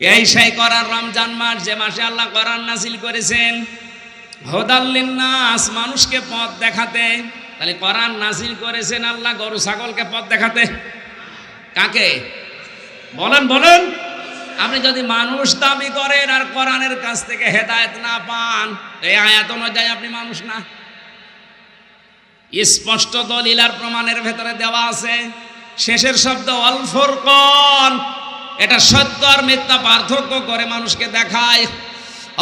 এই সেই কোরআন রমজান মাস, যে মাসে আল্লাহ কোরআন নাজিল করেছেন হুদাল লিন্নাস, মানুষকে পথ দেখাতে। তাহলে কোরআন নাজিল করেছেন আল্লাহ গরু ছাগলকে পথ দেখাতে। কাকে বলেন বলেন? আপনি যদি মানুষ দাবি করেন আর কোরআনের কাছ থেকে হেদায়েত না পান, এই আয়াত অনুযায়ী আপনি মানুষ না। স্পষ্ট দলিল আর প্রমাণের ভেতরে দেওয়া আছে। শেষের শব্দ আল ফুরকান, এটা সত্য আর মিথ্যা পার্থক্য করে মানুষকে দেখায়।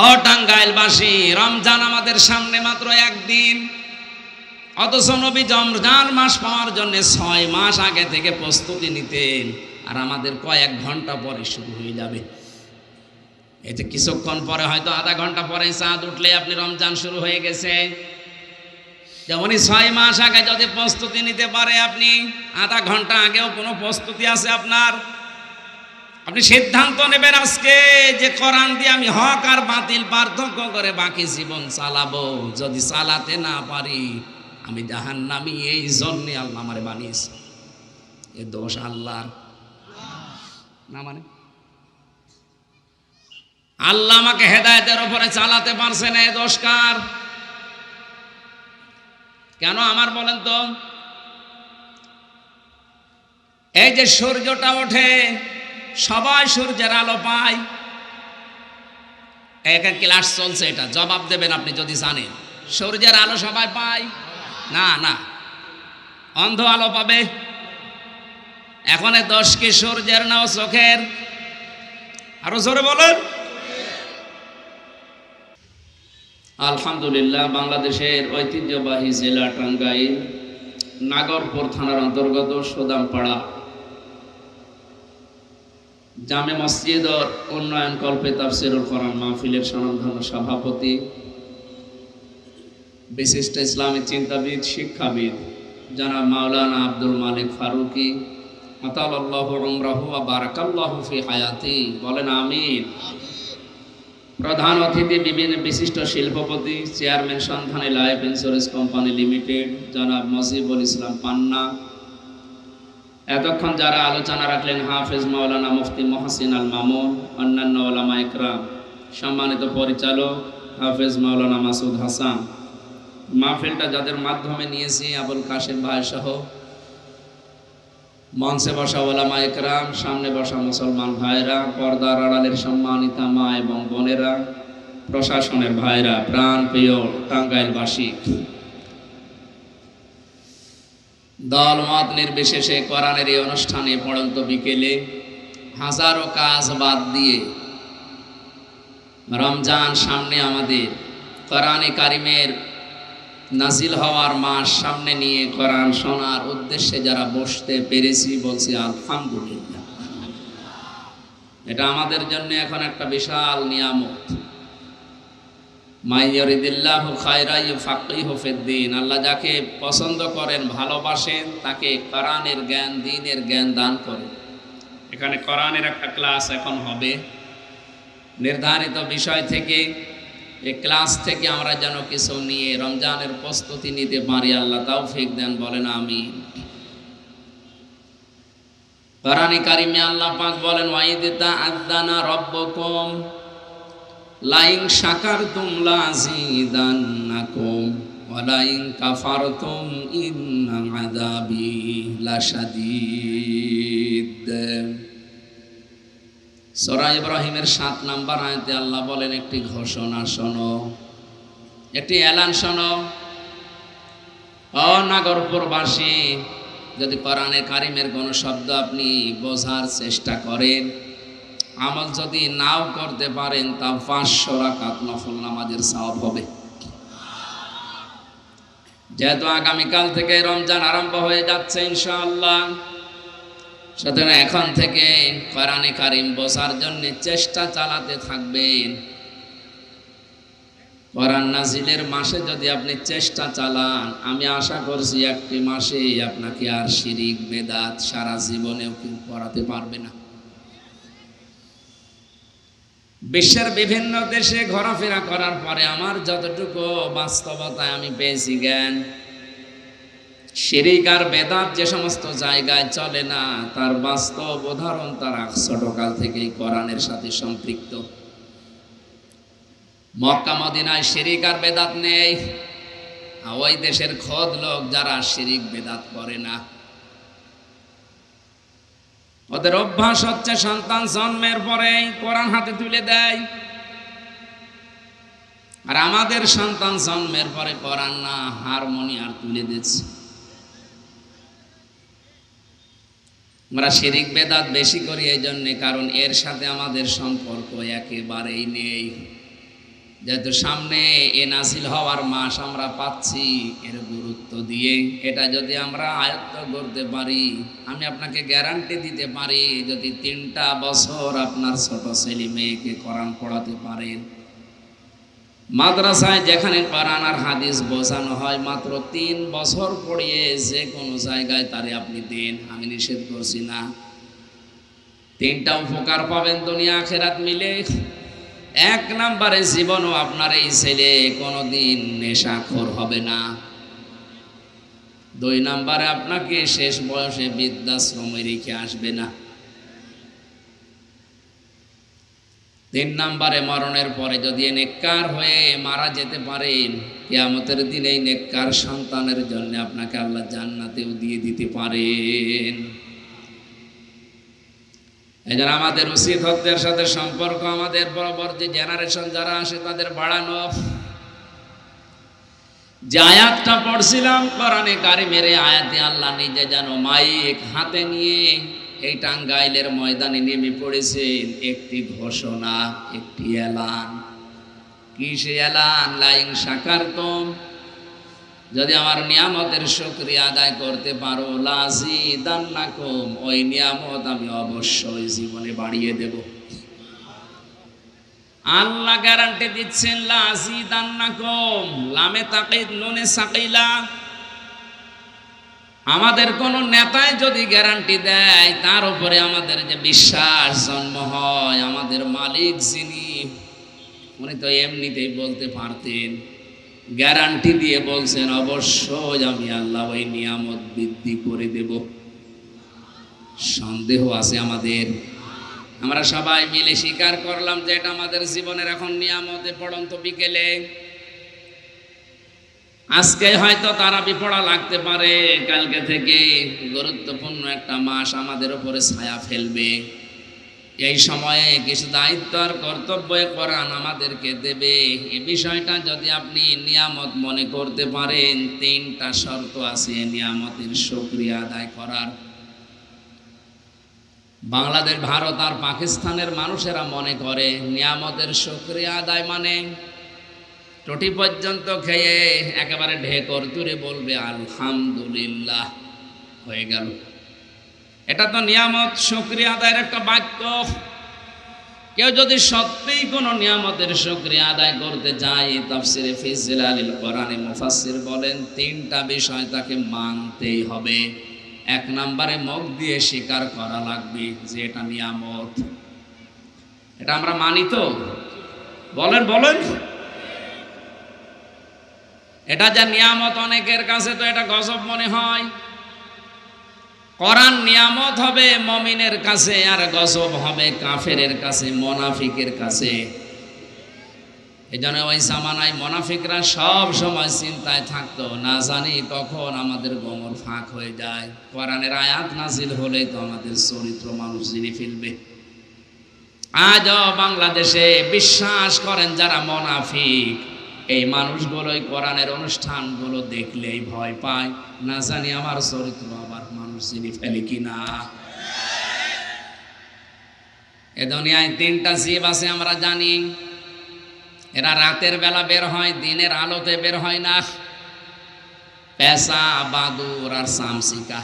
ও টাঙ্গাইলবাসী, রমজান আমাদের সামনে মাত্র একদিন, অথচ নবী রমজান মাস পাওয়ার জন্য 6 মাস আগে থেকে প্রস্তুতি নিতেন, আর আমাদের কয়েক ঘন্টা পরে শুরু হয়ে যাবে। এতে কিছুক্ষণ পরে, হয়তো আধা ঘন্টা পরে চাঁদ উঠলে আপনি রমজান শুরু হয়ে গেছে। যেমনই 6 মাস আগে যদি প্রস্তুতি নিতে পারে আপনি, আধা ঘন্টা আগেও কোনো প্রস্তুতি আছে আপনার? আপনি সিদ্ধান্ত নেবেন আজকে যে কোরআন দিয়ে আমি হক আর বাতিল পার্থক্য করে বাকি জীবন চালাবো। যদি চালাতে না পারি আমি জাহান্নামী। এই জন্যে আল্লাহ আমারে বানিয়েছে। এ দোষ আল্লাহর না, মানে আল্লাহ আমাকে হেদায়েতের উপরে চালাতে পারছে না, এ দোষ কার? কেন আমার বলেন তো? এই যে সূর্যটা ওঠে, সবাই সূর্যের আলো পায়। একটা ক্লাস চলছে, এটা জবাব দেবেন আপনি যদি জানেন। সূর্যের আলো সবাই পায় না? না, অন্ধ আলো পাবে। এখন দোষ কি সূর্যের না চোখের? আরো জোরে বলেন। আলহামদুলিল্লাহ, বাংলাদেশের ঐতিহ্যবাহী জেলা টাঙ্গাইল নাগরপুর থানার অন্তর্গত সুদামপাড়া জামে মসজিদের উন্নয়ন কল্পে তাফসিরুল কোরআন মাহফিলের স্বনামধন্য সভাপতি, বিশিষ্ট ইসলামী চিন্তাবিদ, শিক্ষাবিদ জনাব মাওলানা আব্দুল মালিক ফারুকি, আতালাল্লাহু উমরাহু ওয়া বারাকাল্লাহু ফি হায়াতি, বলেন আমিন। প্রধান অতিথি বিভিন্ন বিশিষ্ট শিল্পপতি, চেয়ারম্যান সন্ধানী লাইফ ইন্স্যুরেন্স কোম্পানি লিমিটেড জনাব মজিবুল ইসলাম পান্না। এতক্ষণ যারা আলোচনা রাখলেন হাফেজ মাওলানা মুফতি মহসিন আল মামুন, অন্যান্য ওলামা ইকরাম, সম্মানিত পরিচালক হাফেজ মাওলানা মাসুদ হাসান। মাহফিলটা যাদের মাধ্যমে নিয়েছি আবুল কাশেম ভাই সহ মঞ্চে বসা ওলামা ইকরাম, সামনে বসা মুসলমান ভাইরা, পর্দার আড়ালের সম্মানিতা মা এবং বোনেরা, প্রশাসনের ভাইরা, প্রাণ প্রিয় টাঙ্গাইলবাসী, দল মত নির্বিশেষে কোরআনের এই অনুষ্ঠানে পড়ন্ত বিকেলে হাজারো কাজ বাদ দিয়ে রমজান সামনে, আমাদের কোরআনে কারিমের নাজিল হওয়ার মাস সামনে নিয়ে কোরআন শোনার উদ্দেশ্যে যারা বসতে পেরেছি, বলছি আলহামদুলিল্লাহ। এটা আমাদের জন্য এখন একটা বিশাল নিয়ামত। মাইয়ারিদিল্লাহু খায়রা ইউফাক্কিহু ফিদ্দীন, আল্লাহ যাকে পছন্দ করেন, ভালোবাসেন, তাকে কোরআনের জ্ঞান, দ্বীনের জ্ঞান দান করেন। এখানে কোরআনের একটা ক্লাস এখন হবে নির্ধারিত বিষয় থেকে। এই ক্লাস থেকে আমরা যেন কিছু নিয়ে রমজানের প্রস্তুতি নিতে পারি, আল্লাহ তৌফিক দেন, বলেন আমিন। কোরআনে কারিমে আল্লাহ পাক বলেন, ওয়াইদা আযানা রাব্বুকুম লাইন শাকারতুম লাযীদান্নাকুম ওয়া লাইন কাফারতুম ইন্না আযাবি লাশাদীদ। সূরা ইব্রাহিমের 7 নম্বর আয়াতে আল্লাহ বলেন, একটি ঘোষণা শোনো, একটি এলান শোনো। ও নাগরপুরবাসী, যদি কোরআনে কারিমের কোনো শব্দ আপনি বোঝার চেষ্টা করেন, আমল যদি নাও করতে পারেন, তা 500 রাকাত নফল নামাজের সওয়াব হবে। যেহেতু আগামীকাল থেকে রমজান আরম্ভ হয়ে যাচ্ছে ইনশাআল্লাহ, সুতরাং এখন থেকে কোরআনে কারিম বোঝার জন্য চেষ্টা চালাতে থাকবেন। কোরআন নাজিলের মাসে যদি আপনি চেষ্টা চালান, আমি আশা করছি একটি মাসে আপনাকে আর শিরিক বেদাত সারা জীবনেও কেউ পড়াতে পারবে না। বিশ্বের বিভিন্ন দেশে ঘোরাফেরা করার পরে আমার যতটুকু বাস্তবতায় আমি পেয়েছি জ্ঞান, শিরিক আর বেদাত যে সমস্ত জায়গায় চলে না, তার বাস্তব উদাহরণ তারা ছোটকাল থেকেই কোরআনের সাথে সম্পৃক্ত। মক্কা মদিনায় শিরিক আর বেদাত নেই, ওই দেশের খোদ লোক যারা শিরিক বেদাত করে না, ওদের অভ্যাস হচ্ছে সন্তান জন্মের পরে কোরআন হাতে তুলে দেয়। আর আমাদের সন্তান জন্মের পরে কোরআন না, হারমোনিয়াম তুলে দিচ্ছে। আমরা শিরিক বেদাত বেশি করি এই জন্যে, কারণ এর সাথে আমাদের সম্পর্ক একেবারেই নেই। যেহেতু সামনে এ নাজিল হওয়ার মাস আমরা পাচ্ছি, এর গুরুত্ব দিয়ে এটা যদি আমরা আয়ত্ত করতে পারি, আমি আপনাকে গ্যারান্টি দিতে পারি, যদি 3টা বছর আপনার ছোট ছেলে মেয়েকে কোরআন পড়াতে পারেন, মাদ্রাসায় যেখানে কোরআন আর হাদিস বোঝানো হয়, মাত্র 3 বছর পড়িয়ে যে কোনো জায়গায় তারে আপনি দেন, আমি নিষেধ করছি না। 3টা উপকার পাবেন দুনিয়া আখিরাত মিলে। 1 নম্বরে, জীবনও আপনার এই ছেলে কোনোদিন নেশাখোর হবে না। 2 নম্বরে, আপনাকে শেষ বয়সে বৃদ্ধাশ্রমে রেখে আসবে না। 3 নম্বরে, মরণের পরে যদি নেককার হয়ে মারা যেতে পারেন, কিয়ামতের দিনে এই নেককার সন্তানের জন্য আপনাকে আল্লাহ জান্নাতেও দিয়ে দিতে পারেন। এই জন্য আমাদের উচিত হকদের সাথে সম্পর্ক, আমাদের পরবর্তী জেনারেশন যারা আসে তাদের বাড়ানো। যে আয়াতটা পড়ছিলাম কোরআনে কারিমের, আয়াতে আল্লাহ নিজে যেন মাইক হাতে নিয়ে এই টাঙ্গাইলের ময়দানে নেমে পড়েছেন একটি ঘোষণা, একটি এলান। কি সে এলান? লাইন শাকারতুম, যদি আমার নিয়ামতের শুকরিয়া আদায় করতে পারো, লাযিদান্নাকুম, ওই নিয়ামত আমি অবশ্যই জীবনে বাড়িয়ে দেব। আল্লাহ গ্যারান্টি দিচ্ছেন, লাযিদান্নাকুম, লামে তাকিদ নুনে সাকিলা। আমাদের কোন নেতায় যদি গ্যারান্টি দেয়, তার উপরে আমাদের যে বিশ্বাস জন্ম হয়, আমাদের মালিক যিনি, উনি তো এমনিতেই বলতে পারতেন, গ্যারান্টি দিয়ে বলছেন, অবশ্যই আমি আল্লাহ ওই নিয়ামত বৃদ্ধি করে দেব। সন্দেহ আছে আমাদের? আমরা সবাই মিলে স্বীকার করলাম যে এটা আমাদের জীবনের এখন নিয়ামতে পড়ন্ত। বিকেলে আজকে হয়তো তারাবি পড়া লাগতে পারে, কালকে থেকে গুরুত্বপূর্ণ একটা মাস আমাদের উপরে ছায়া ফেলবে। এই সময়ে কিছু দায়িত্ব আর কর্তব্য কোরআন আমাদেরকে দেবে। এই বিষয়টা যদি আপনি নিয়ামত মনে করতে পারেন, 3টা শর্ত আছে নিয়ামতের শুকরিয়া আদায় করার। বাংলাদেশ, ভারত আর পাকিস্তানের মানুষেরা মনে করে নিয়ামতের শুকরিয়া আদায় মানে টটি পর্যন্ত খেয়ে একেবারে ঢেকর তুলে বলবে আলহামদুলিল্লাহ, হয়ে গেল। এটা তো নিয়ামত শুকরিয়া আদায়ের একটা বাক্য। কেউ যদি সত্যিই কোনো নিয়ামতের শুকরিয়া আদায় করতে যায়, তাফসিরে ফি জিলালিল কোরআনে মুফাসসির বলেন 3টা বিষয় তাকে মানতেই হবে। 1 নম্বরে, মুখ দিয়ে স্বীকার করা লাগবে যে এটা নিয়ামত। এটা আমরা মানি তো? বলেন বলেন। এটা যা নিয়ামত, অনেকের কাছে তো এটা গজব মনে হয়। কোরআন নিয়ামত হবে মুমিনের কাছে, আর গজব হবে কাফেরের কাছে, মুনাফিকের কাছে। এই জন্য ওই জামানায় মুনাফিকরা সব সময় চিন্তায় থাকতো, না জানি কখন আমাদের গোমর ফাঁক হয়ে যায়। কোরআনের আয়াত নাজিল হলে তো আমাদের চরিত্র মানুষ চিনে ফেলবে। আজও বাংলাদেশে বিশ্বাস করেন যারা মুনাফিক, এই মানুষগুলোই কোরআনের অনুষ্ঠানগুলো দেখলেই ভয় পায়, না জানি আমার চরিত্র আবার মানুষ চিনি ফেলে কিনা। এ দুনিয়ায় 3টা জীব আছে আমরা জানি। এরা রাতের বেলা বের হয়, দিনের আলোতে বের হয় না। পেঁচা, বাদুর আর চামচিকা।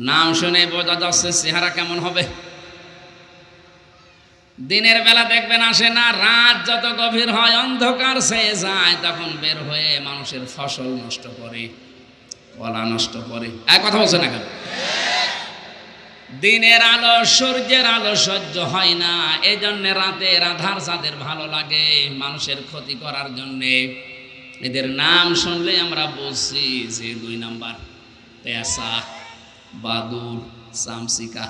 নাম শুনে বোঝা যাচ্ছে চেহারা কেমন হবে। দিনের বেলা দেখবেন আসে না, রাত যত গভীর হয়, অন্ধকার ছেয়ে যায়, তখন বের হয়ে মানুষের ফসল নষ্ট করে, কলা নষ্ট করে। এক কথা বলছে না কেন? দিনের আলো, সূর্যের আলো সহ্য হয় না, এই জন্য রাতের আধার যাদের ভালো লাগে মানুষের ক্ষতি করার জন্যে, এদের নাম শুনলে আমরা বলছি যে 2 নাম্বার পেশা, বাদুর, সামসিকা।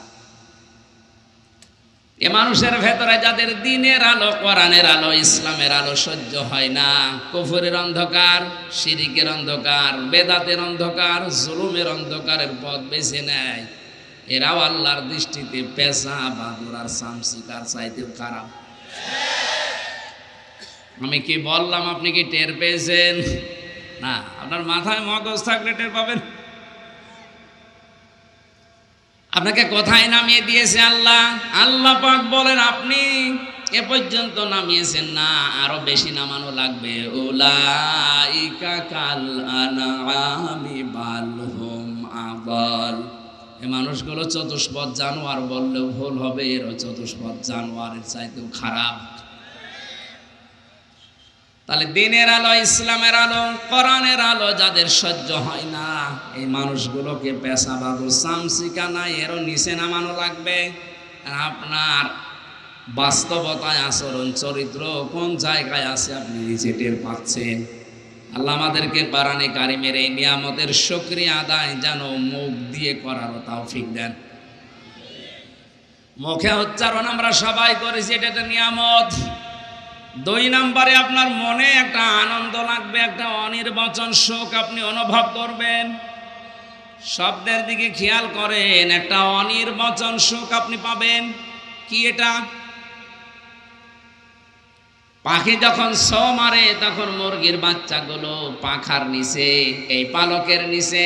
এ মানুষের ভেতরে যাদের দিনের আলো, কোরআনের আলো, ইসলামের আলো সহ্য হয় না, কুফরের অন্ধকার, শিরিকের অন্ধকার, বেদাতের অন্ধকার, জুলুমের অন্ধকারের পথ বেছে নেয়, এরাও আল্লাহর দৃষ্টিতে পেশা, বাদুর আর সামসিকার চাইতে খারাপ। আমি কি বললাম, আপনি কি টের পেয়েছেন? না, আপনার মাথায় মগজ থাকলে টের পাবেন। আপনাকে কোথায় নামিয়ে দিয়েছে আল্লাহ? আল্লাহ পাক বলেন আপনি এ পর্যন্ত নামিয়েছেন না, আরো বেশি নামানো লাগবে। উলাইকা কাল আনআমি বাল হুম আদাল। এ মানুষগুলো চতুষ্পদ জানোয়ার বললেও ভুল হবে, এরও চতুষ্পদ জানোয়ারের চাইতেও খারাপ। তাহলে দিনের আলো, ইসলামের আলো, কোরআনের আলো যাদের সহ্য হয় না, এই মানুষগুলোকে পেশা, বাদুর, সামসিকা না, এরও নিচে নামানো লাগবে। আপনার বাস্তবতায় আচরণ, চরিত্র কোন জায়গায় আছে আপনি নিচে টের পাচ্ছেন। আল্লাহ আমাদেরকে কোরআনে কারিমের এই নিয়ামতের শুকরিয়া আদায় যেন মুখ দিয়ে করারও তৌফিক দেন। মুখে উচ্চারণ আমরা সবাই করেছি, এটা একটা নিয়ামত। 2 নম্বরে আপনার মনে একটা আনন্দ লাগবে, একটা অনির্বচন সুখ আপনি অনুভব করবেন। শব্দের দিকে খেয়াল করেন, একটা অনির্বচন সুখ আপনি পাবেন। কি এটা? পাখি যখন ছো মারে তখন মুরগির বাচ্চাগুলো পাখার নিচে, এই পালকের নিচে,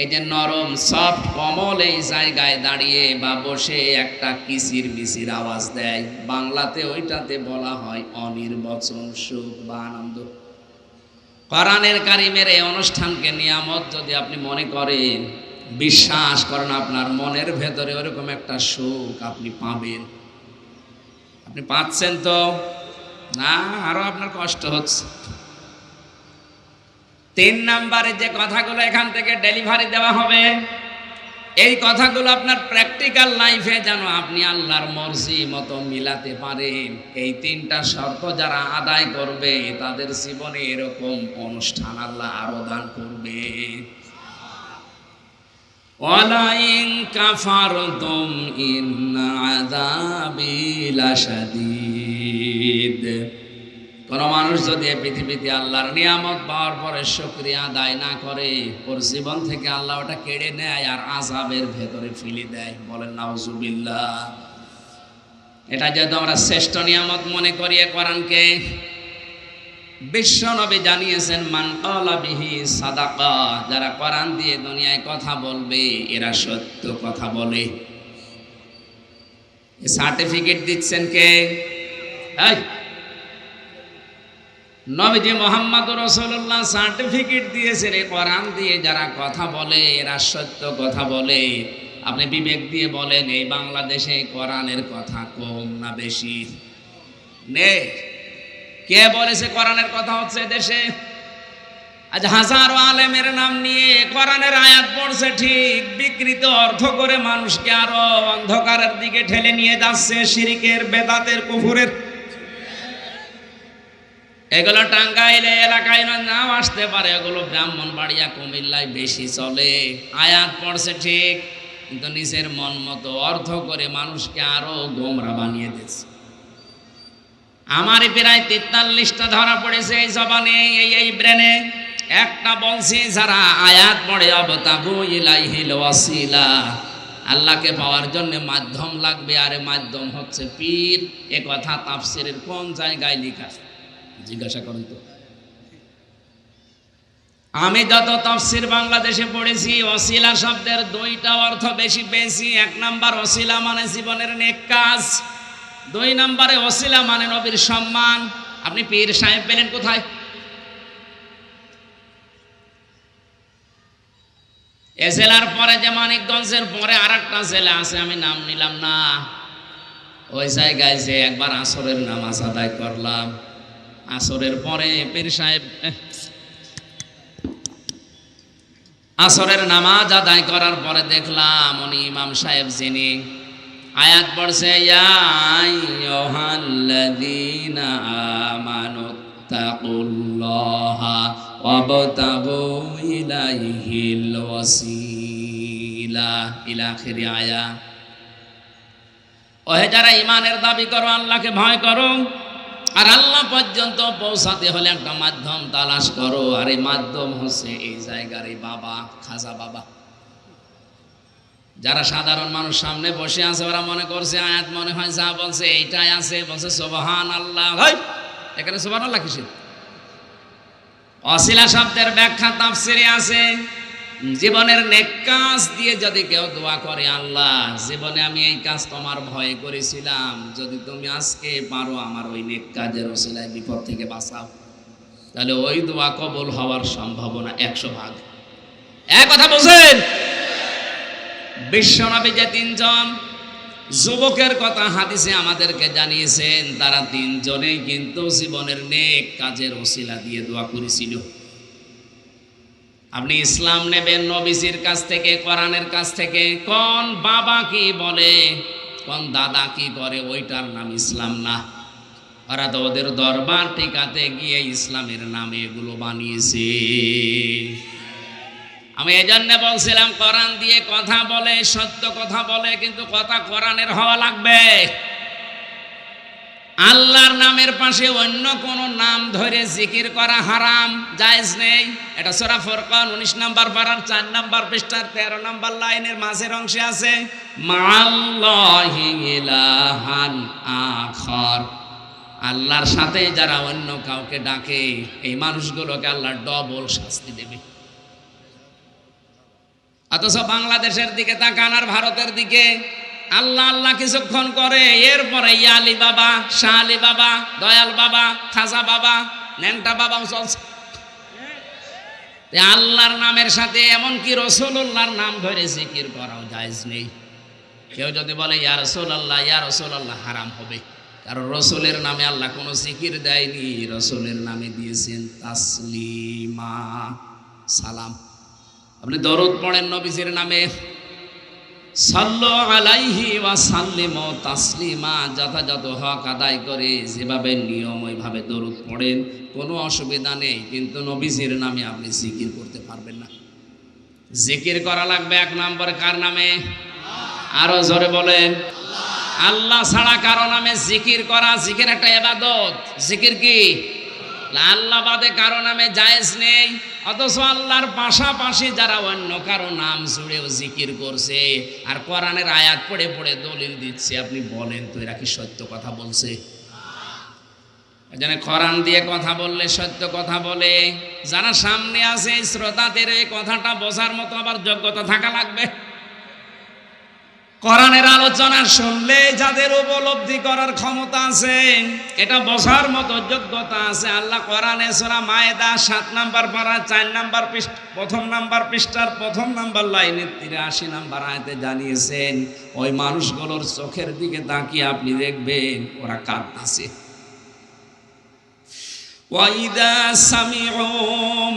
এই যে নরম সফট কমল এই জায়গায় দাঁড়িয়ে বা বসে একটা কিচির মিচির আওয়াজ দেয়, বাংলাতে ওইটাতে বলা হয় অনির্বচন সুখ বা আনন্দ। কোরআনের কারিমের এই অনুষ্ঠানকে নিয়ামত যদি আপনি মনে করেন, বিশ্বাস করেন, আপনার মনের ভেতরে ওরকম একটা সুখ আপনি পাবেন। আপনি পাচ্ছেন তো? না, আরো আপনার কষ্ট হচ্ছে। 3 নম্বরে যে কথাগুলো এখান থেকে ডেলিভারি দেওয়া হবে, এই কথাগুলো আপনার প্র্যাকটিক্যাল লাইফে যেন আপনি আল্লাহর মর্জি মতো মিলাতে পারেন। এই 3টা শর্ত যারা আদায় করবে তাদের জীবনে এরকম অনুষ্ঠান আল্লাহ আরো দান করবে। ওয়ালাইন কাফারতুম ইন্না আযাবি লাশাদীদ। কোন মানুষ যদি পৃথিবীতে আল্লাহর নিয়ামত পাওয়ার পরে শুকরিয়া আদায় না করে, ওর জীবন থেকে আল্লাহ ওটা কেড়ে নেয় আর আযাবের ভেতরে ফেলে দেয়। বলেন নাউজুবিল্লাহ। এটা যেহেতু আমরা শ্রেষ্ঠ নিয়ামত মনে করি কোরআনকে, বিশ্ব নবী জানিয়েছেন মান ক্বালা বিহি সাদাকা, যারা কোরআন দিয়ে দুনিয়ায় কথা বলবে এরা সত্য কথা বলে। সার্টিফিকেট দিচ্ছেন কে? নবীজি মুহাম্মদুর রাসূলুল্লাহ সার্টিফিকেট দিয়েছেন, এই কোরআন দিয়ে যারা কথা বলে এরা সত্য কথা বলে। আপনি বিবেক দিয়ে বলেন, এই বাংলাদেশে কোরআনের কথা কম না বেশি? নে, কে বলেছে কোরআনের কথা হচ্ছে দেশে? আজ হাজারো আলেমের নাম নিয়ে কোরআনের আয়াত পড়ছে ঠিক, বিকৃত অর্থ করে মানুষকে আরো অন্ধকারের দিকে ঠেলে নিয়ে যাচ্ছে, শিরকের, বেদাতের, কুফরের। এগুলো টাঙ্গাইলে এলাকায় নাও আসতে পারে, এগুলো ব্রাহ্মণবাড়িয়া, কুমিল্লায় বেশি চলে। আয়াত পড়ছে ঠিক, কিন্তু নিজের মন মতো অর্থ করে মানুষকে আরো গোমরা বানিয়ে দিচ্ছে। আমারই প্রায় 43টা ধরা পড়েছে এই জবানে, এই ব্রেনে। একটা বলছি, যারা আয়াত পড়ে অবতাগু ইলাইহিল ওয়াসিলা, আল্লাহকে পাওয়ার জন্য মাধ্যম লাগবে, আরে মাধ্যম হচ্ছে পীর। এ কথা তাফসিরের কোন জায়গায় লেখা? জিজ্ঞাসা করেন তো। আমি যত তাফসির বাংলাদেশে পড়েছি, ওসিলা শব্দের 2টা অর্থ বেশি পেয়েছি। 1 নাম্বার ওসিলা মানে জীবনের নেক কাজ, 2 নম্বরে ওসিলা মানে নবীর সম্মান। আপনি পীর সাহেব পেলেন কোথায়? এ জেলার পরে যে মানিকগঞ্জের পরে আরেকটা জেলা আছে, আমি নাম নিলাম না, ওই জায়গায় যে একবার আসরের নামাজ আদায় করলাম, আসরের পরে পীর সাহেব আসরের নামাজ আদায় করার পরে দেখলাম উনি ইমাম সাহেব যিনি, আয়াত পড়ছে ইয়া আইয়ুহাল্লাযীনা আমানুত্তাকুল্লাহ আল্লাহ ওয়াবতাগু ইলাইহিল ওয়াসিলা ইলা আখির আয়া। ওহে যারা ঈমানের দাবি করো, আল্লাহকে ভয় করো, আর আল্লাহ পর্যন্ত পৌঁছাতে হলে একটা মাধ্যম তালাশ করো, আর এই মাধ্যম হচ্ছে এই জায়গার এই বাবা, খাজা বাবা। যারা সাধারণ মানুষ সামনে বসে আছে ওরা মনে করছে আয়াত মনে হয় যা বলছে এইটাই আছে, বলছে সুবহানাল্লাহ। এখানে সুবহানাল্লাহ কিসের? ওয়াসিলা শব্দের ব্যাখ্যা তাফসিরে আছে, জীবনের নেক কাজ দিয়ে যদি কেউ দোয়া করে, আল্লাহ জীবনে আমি এই কাজ তোমার ভয়ে করেছিলাম, যদি তুমি আজকে পারো আমার ওই নেক কাজের ওসিলায় বিপদ থেকে বাঁচাও, তাহলে ওই দোয়া কবুল হওয়ার সম্ভাবনা 100%। এক কথা বুঝেন, বিশ্বনবী যে 3 জন যুবকের কথা হাদিসে আমাদেরকে জানিয়েছেন, তারা 3 জনেই কিন্তু জীবনের নেক কাজের ওসিলা দিয়ে দোয়া করেছিল। আপনি ইসলাম নেবেন নবীজির কাছ থেকে, কোরআনের কাছ থেকে। কোন বাবা কি বলে, কোন দাদা কি করে, ওইটার নাম ইসলাম না। ওরা তো ওদের দরবার টিকাতে গিয়ে ইসলামের নামে এগুলো বানিয়েছে। আমি এজন্য বলছিলাম কোরআন দিয়ে কথা বলে, সত্য কথা বলে, কিন্তু কথা কোরআনের হওয়া লাগবে। আল্লাহর নামের পাশে অন্য কোন নাম ধরে জিকির করা হারাম, জায়েজ নেই। এটা সূরা ফুরকান 19 নম্বর পারার 4 নম্বর পৃষ্ঠার 13 নম্বর লাইনের মাঝের অংশে আছে, মাআল্লাহি ইলাহান আখার। আল্লাহর সাথে যারা অন্য কাউকে ডাকে, এই মানুষগুলোকে আল্লাহ ডবল শাস্তি দেবে। অথচ বাংলাদেশের দিকে তাকান আর ভারতের দিকে, আল্লাহ আল্লাহ কিছুক্ষণ করে, এরপরে ইয়া আলী বাবা, শাহ আলী বাবা, দয়াল বাবা, খাজা বাবা, ন্যাংটা বাবাও চলছে। আল্লাহর নামের সাথে এমনকি রাসূলুল্লাহর নাম ধরে জিকির করাও জায়েজ নেই। কেউ যদি বলে ইয়া রাসূলুল্লাহ, ইয়া রাসূলুল্লাহ, হারাম হবে, কারণ রাসূলের নামে আল্লাহ কোনো জিকির দেয়নি, রাসূলের নামে দিয়েছেন তাসলিমা, সালাম। আপনি দরুদ পড়েন নবীজির নামে, সাল্লু আলাইহি ওয়া সাল্লিমু তাসলিমা, যথাযথ হক আদায় করে যেভাবে নিয়ম ওইভাবে দরুদ পড়েন, কোনো অসুবিধা নেই। কিন্তু নবীজির নামে আপনি জিকির করতে পারবেন না। জিকির করা লাগবে 1 নম্বর কার নামে? আরো জোরে বলেন, আল্লাহ ছাড়া কারো নামে জিকির করা, জিকির একটা ইবাদত। জিকির কি? আল্লাহ বাদে কারো নামে জায়েজ নেই। অথচ আল্লাহর পাশাপাশি যারা অন্য কারো নাম জুড়েও জিকির করছে আর কোরআনের আয়াত পড়ে পড়ে দলিল দিচ্ছে, আপনি বলেন তো এরা কি সত্য কথা বলছে? এজন্য কোরআন দিয়ে কথা বললে সত্য কথা বলে। যারা সামনে আছে শ্রোতাদের এই কথাটা বোঝার মতো আবার যোগ্যতা থাকা লাগবে। কোরআনের আলোচনা শুনলে যাদের উপলব্ধি করার ক্ষমতা আছে, এটা বোঝার মতো যোগ্যতা আছে, আল্লাহ কোরআনে সূরা মায়েদা 7 নম্বর পারা 4 নম্বর প্রথম নম্বর পৃষ্ঠার 1 নম্বর লাইনে 83 নম্বর আয়াতে জানিয়েছেন, ওই মানুষগুলোর চোখের দিকে তাকিয়ে আপনি দেখবেন ওরা কাঁদতেছে। ওয়াইদা সামিউ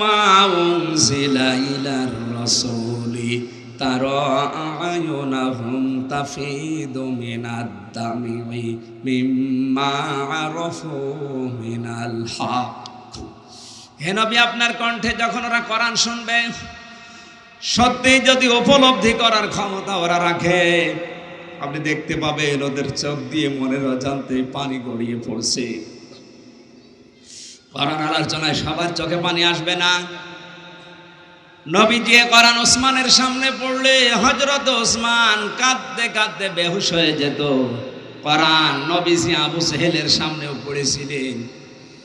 মা উনজিলা ইলার রাসূলি তারা আয়ুনাহুম তাফিদু মিনাদ দামি মিম্মা আরাফু মিনাল হক। হে নবী, আপনার কণ্ঠে যখন ওরা কোরআন শুনবে, সত্যি যদি উপলব্ধি করার ক্ষমতা ওরা রাখে, আপনি দেখতে পাবেন ওদের চোখ দিয়ে মনের অজান্তেই পানি গড়িয়ে পড়ছে। কোরআন আলোচনায় সবার চোখে পানি আসবে না। নবীজি কোরআন ওসমানের সামনে পড়লে হযরত ওসমান কাঁদতে কাঁদতে বেহুশ হয়ে যেত। কোরআন নবীজি আবু সেহেলের সামনেও পড়েছিলেন,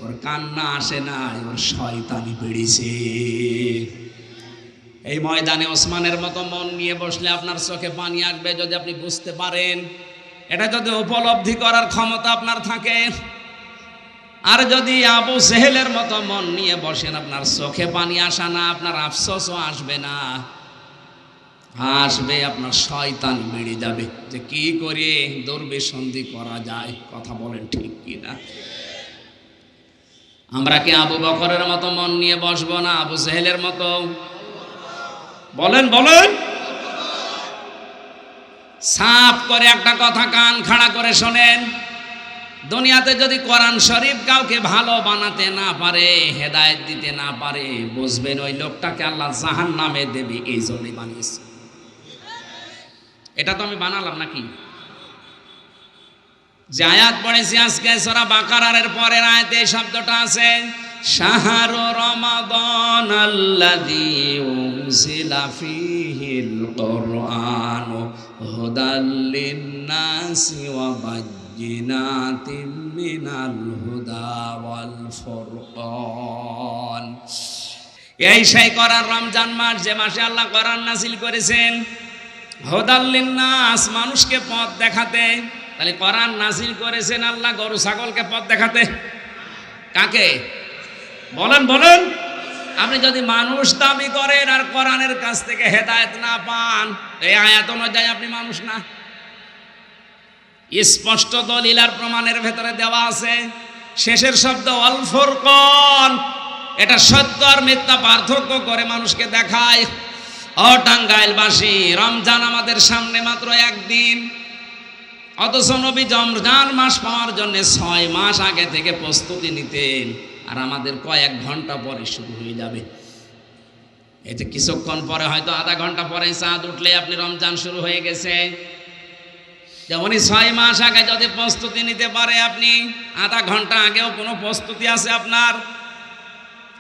ওর কান্না আসে না, ওর শয়তানি বেড়েছে। এই ময়দানে ওসমানের মতো মন নিয়ে বসলে আপনার চোখে পানি আসবে যদি আপনি বুঝতে পারেন, এটা যদি উপলব্ধি করার ক্ষমতা আপনার থাকে। আর যদি আবু সেহেলের মতো মন নিয়ে বসেন, আপনার চোখে পানি আসা না, আপনার আফসোসও আসবে না, আসবে আপনার শয়তান বেড়ে যাবে যে কি করে দুর্বিসন্ধি করা যায়। কথা বলেন ঠিক কি না? আমরা কি আবু বকরের মতো মন নিয়ে বসবো না আবু সেহেলের মতো? বলেন বলেন। সাফ করে একটা কথা কান খাড়া করে শোনেন, দুনিয়াতে যদি কোরআন শরীফ কাউকে ভালো বানাতে না পারে, হেদায়েত দিতে না পারে, বুঝবেন ওই লোকটাকে আল্লাহ জাহান্নামে দেবে, এই জন্যই বানিয়েছে। এটা তো আমি বানালাম নাকি? যে আয়াত পড়েছি আজকে সূরা বাকারার পরের আয়াতে এই শব্দটা আছে, শাহরু রমাদান আল্লাযী উনজিলা ফীহিল কুরআন হুদাল লিন-নাসি ওয়া বায়্যিনাতিম মিনাল হুদা ওয়াল ফুরকান। এই সেই কোরআন রমজান মাস, যে মাসে আল্লাহ কোরআন নাযিল করেছেন হুদাল লিন-নাস, মানুষকে পথ দেখাতে। তাহলে কোরআন নাযিল করেছেন আল্লাহ গরু ছাগলকে পথ দেখাতে। কাকে বলেন বলেন? আপনি যদি মানুষ দাবি করেন আর কোরআনের কাছ থেকে হেদায়েত না পান, এই আয়াত অনুযায়ী আপনি মানুষ না। স্পষ্ট দলিল আর প্রমাণের ভেতরে দেওয়া আছে। শেষের শব্দ আল ফুরকান, এটা সত্য আর মিথ্যা পার্থক্য করে মানুষকে দেখায়। ও টাঙ্গাইলবাসী, রমজান আমাদের সামনে মাত্র একদিন, অথচ নবী রমজান মাস পাওয়ার জন্য 6 মাস আগে থেকে প্রস্তুতি নিতেন, আর আমাদের কয়েক ঘন্টা পরে শুরু হয়ে যাবে। এই যে কিছুক্ষণ পরে, হয়তো আধা ঘন্টা পরে চাঁদ উঠলে আপনি রমজান শুরু হয়ে গেছে। যেমনই 6 মাস আগে যদি প্রস্তুতি নিতে পারে, আপনি আধা ঘন্টা আগেও কোনো প্রস্তুতি আছে আপনার,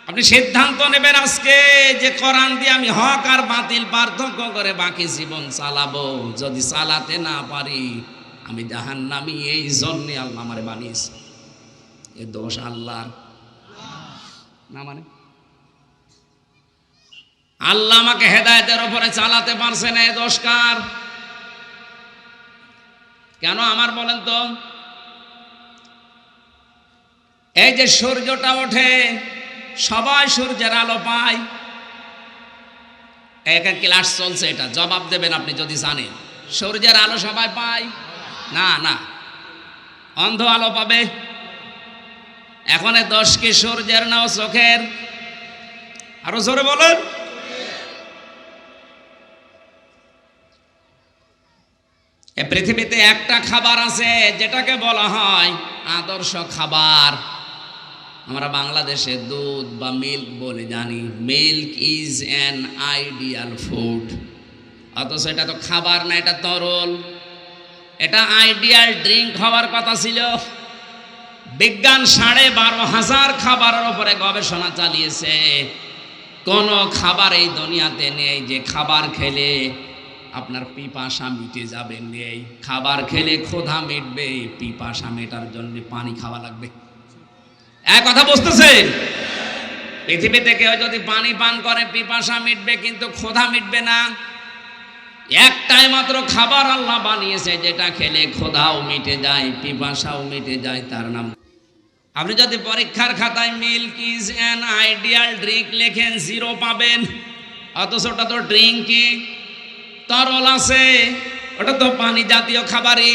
আপনি সিদ্ধান্ত নেবেন আজকে যে কোরআন দিয়ে আমি হক আর বাতিল পার্থক্য করে বাকি জীবন চালাবো। যদি চালাতে না পারি আমি জাহান্নামী, এই জন্যে আল্লাহ আমারে বানিয়েছে। এ দোষ আল্লাহর না, মানে আল্লাহ আমাকে হেদায়েতের উপরে চালাতে পারছে না, এ দোষ কার? কেন আমার বলেন তো? এই যে সূর্যটা ওঠে, সবাই সূর্যের আলো পায়। একটা ক্লাস চলছে, এটা জবাব দেবেন আপনি যদি জানেন। সূর্যের আলো সবাই পায় না? না, অন্ধ আলো পাবে। এখন দোষ কি সূর্যের না চোখের? আরো জোরে বলেন। এ পৃথিবীতে একটা খাবার আছে যেটাকে বলা হয় আদর্শ খাবার। আমরা বাংলাদেশে দুধ বা মিল্ক বলে জানি, milk is an ideal food. অথচ এটা তো খাবার না, এটা তরল। এটা আইডিয়াল ড্রিঙ্ক হওয়ার কথা ছিল। বিজ্ঞান 12,500 খাবারের উপরে গবেষণা চালিয়েছে। কোন খাবার এই দুনিয়াতে নেই যে খাবার খেলে আপনার পিপাসা মিটে যাবে, নেই। খাবার খেলে ক্ষুধা মিটবে, পিপাসা মেটার জন্য পানি খাওয়া লাগবে। এক কথা বুঝতেছেন? পৃথিবীতে কেউ যদি পানি পান করে পিপাসা মিটবে, কিন্তু ক্ষুধা মিটবে না। একটাই মাত্র খাবার আল্লাহ বানিয়েছে যেটা খেলে ক্ষুধাও মিটে যায়, পিপাসাও মিটে যায়, তার নাম। আপনি যদি পরীক্ষার খাতায় milk is an ideal drink লেখেন, 0 পাবেন। অথচ ওটা তো ড্রিঙ্কই, তরল আছে, ওটা তো পানি জাতীয় খাবারই।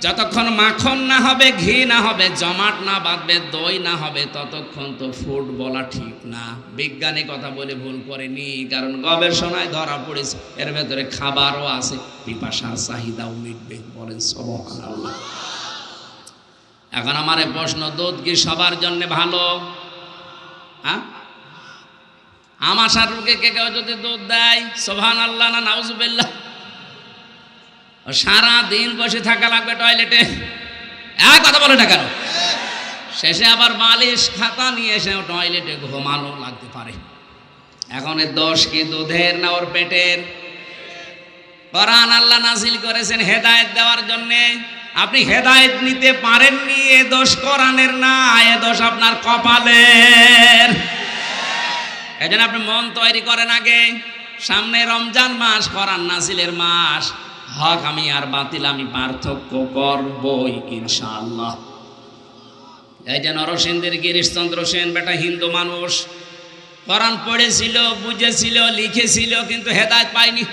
যতক্ষণ মাখন না হবে, ঘি না হবে, জমাট না বাঁধবে, দই না হবে, ততক্ষণ তো ফুড বলা ঠিক না। বিজ্ঞানী কথা বলে ভুল করেনি, কারণ গবেষণায় ধরা পড়েছে এর ভেতরে খাবারও আছে, পিপাসার চাহিদাও মিটবে। বলেন সুবহানাল্লাহ। এখন আমার প্রশ্ন, দুধ কি সবার জন্য ভালো? হ্যাঁ, আমাশার রোগে কেউ যদি দুধ দেয়, সুবহানাল্লাহ না নাউজুবিল্লাহ? সারা দিন বসে থাকা লাগবে টয়লেটে, এক কথা বলে না কেন? শেষে আবার মালিশ খাতা নিয়ে এসে টয়লেটে ঘুমানো লাগতে পারে। এখন এর দোষ কি দুধের না ওর পেটের? কোরআন আল্লাহ নাযিল করেছেন হেদায়েত দেওয়ার জন্যে। আপনি হেদায়েত নিতে পারেননি, এ দোষ কোরআনের না, এ দোষ আপনার কপালের। এই জন্য আপনি মন তৈরি করেন আগে। সামনে রমজান মাস, কোরআন নাযিলের মাস। হক আমি আর বাতিল আমি পার্থক্য করবই ইনশাআল্লাহ। এই যে নরসিংদীর গিরিশচন্দ্র সেন, বেটা হিন্দু মানুষ, কোরআন পড়েছিল, বুঝেছিল, লিখেছিল, কিন্তু হেদায়েত পায়নি।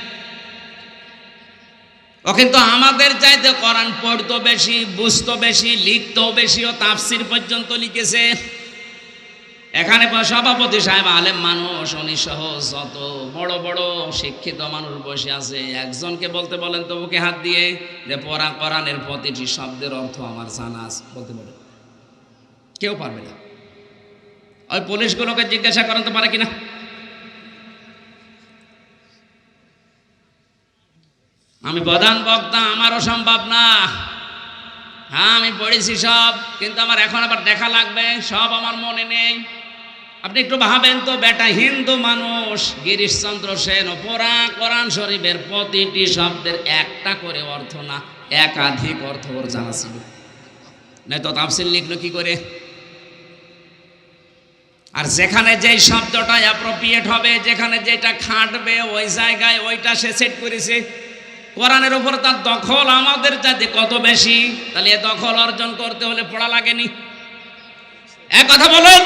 ও কিন্তু আমাদের চাইতে কোরআন পড়তো বেশি, বুঝতো বেশি, লিখতো বেশি, ও তাফসির পর্যন্ত লিখেছে। এখানে সভাপতি সাহেব আলেম মানুষ, উনি সহ যত বড় বড় শিক্ষিত মানুষ বসে আছে, একজনকে বলতে বলেন তো বুকে হাত দিয়ে যে কোরআনের প্রতিটি শব্দের অর্থ আমার জানা আছে, বলতে বলেন। কেউ পারবে না। ওই পুলিশগুলোকে জিজ্ঞাসা করেন তো পারে কিনা। আমি প্রধান বক্তা, আমারও সম্ভব না। হ্যাঁ, আমি পড়েছি সব, কিন্তু আমার এখন আবার দেখা লাগবে, সব আমার মনে নেই। আপনি একটু ভাবেন তো, বেটা হিন্দু মানুষ গিরিশচন্দ্র সেন পুরা কোরআন শরীফের প্রতিটি শব্দের একটা করে অর্থ না, একাধিক অর্থ ওর জানা ছিল, নাই তো তাফসীর লিখলো কি করে? আর যেখানে যেই শব্দটা অ্যাপ্রোপ্রিয়েট হবে, যেখানে যেটা খাটবে, ওই জায়গায় ওইটা সে সেট করেছে। কোরআনের উপর তার দখল আমাদের চাইতে কত বেশি, তাহলে এ দখল অর্জন করতে হলে পড়া লাগেনি? এক কথা বলুন।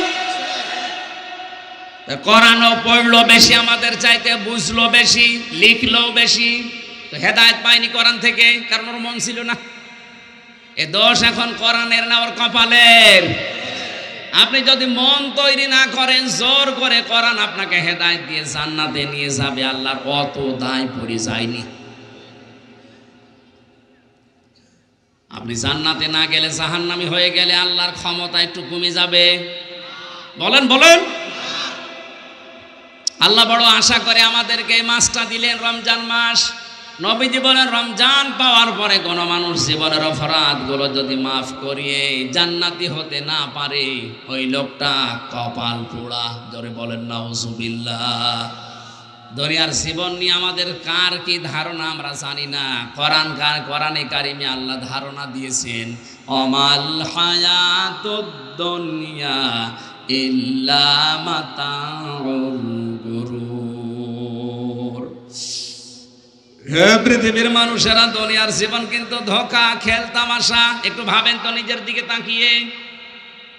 কোরআনও পড়লো বেশি আমাদের চাইতে, বুঝলো বেশি, লিখলো বেশি, তো হেদায়েত পায়নি কোরআন থেকে, কারণ ওর মন ছিল না। এ দোষ এখন কোরআনের না ওর কপালের। আপনি যদি মন তৈরি না করেন, জোর করে কোরআন আপনাকে হেদায়েত দিয়ে জান্নাতে নিয়ে যাবে, আল্লাহর অত দায় পড়ে যায়নি। আপনি জান্নাতে না গেলে, জাহান্নামী হয়ে গেলে আল্লাহর ক্ষমতা একটু কমে যাবে? বলেন বলেন। আল্লাহ বড় আশা করে আমাদেরকে এই মাসটা দিলেন, রমজান মাস। নবীজি বলেন, রমজান পাওয়ার পরে কোন মানুষ জীবনের অপরাধগুলো যদি মাফ করিয়ে জান্নাতি হতে না পারে, ওই লোকটা কপাল পোড়া। জোরে বলেন নাউজুবিল্লাহ। দুনিয়ার জীবন নিয়ে আমাদের কার কি ধারণা আমরা জানি না। কোরআনে কারিমে আল্লাহ ধারণা দিয়েছেন, অমাল হায়াতুদ দুনিয়া ইল্লা মাতাউল গুরুর। হে পৃথিবীর মানুষেরা, দুনিয়ার জীবন কিন্তু ধোঁকা, খেল তামাশা। একটু ভাবেন তো নিজের দিকে তাকিয়ে।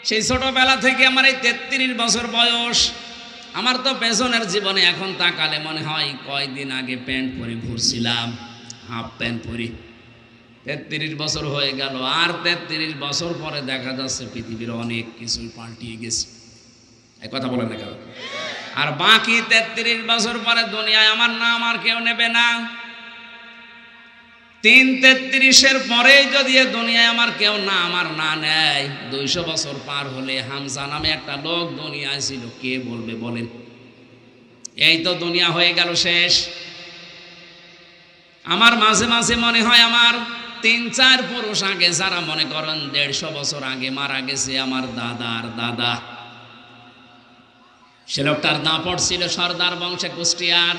সেই ছোটবেলা থেকে আমার এই 33 বছর বয়স, আমার তো পেছনের জীবনে এখন তাকালে মনে হয় কয়দিন আগে প্যান্ট পরে ঘুরছিলাম, হাফ প্যান্ট পরি। 33 বছর হয়ে গেল, আর 33 বছর পরে দেখা যাচ্ছে পৃথিবীর অনেক কিছুই পাল্টিয়ে গেছে। এই কথা বলেন না কেন? আর বাকি 33 বছর পরে দুনিয়ায় আমার নাম আর কেউ নেবে না। 33 পরেই যদি এ দুনিয়ায় আমার কেউ না আমার না নেয়, 200 বছর পার হলে হামজা নামে একটা লোক দুনিয়ায় ছিল, কে বলবে বলেন? এই তো দুনিয়া হয়ে গেল শেষ। আমার মাঝে মাঝে মনে হয় আমার 3-4 পুরুষ আগে, যারা মনে করেন 150 বছর আগে মারা গেছে, আমার দাদার দাদা, সে লোকটার দাপট ছিল সর্দার বংশে, কুষ্টিয়ার।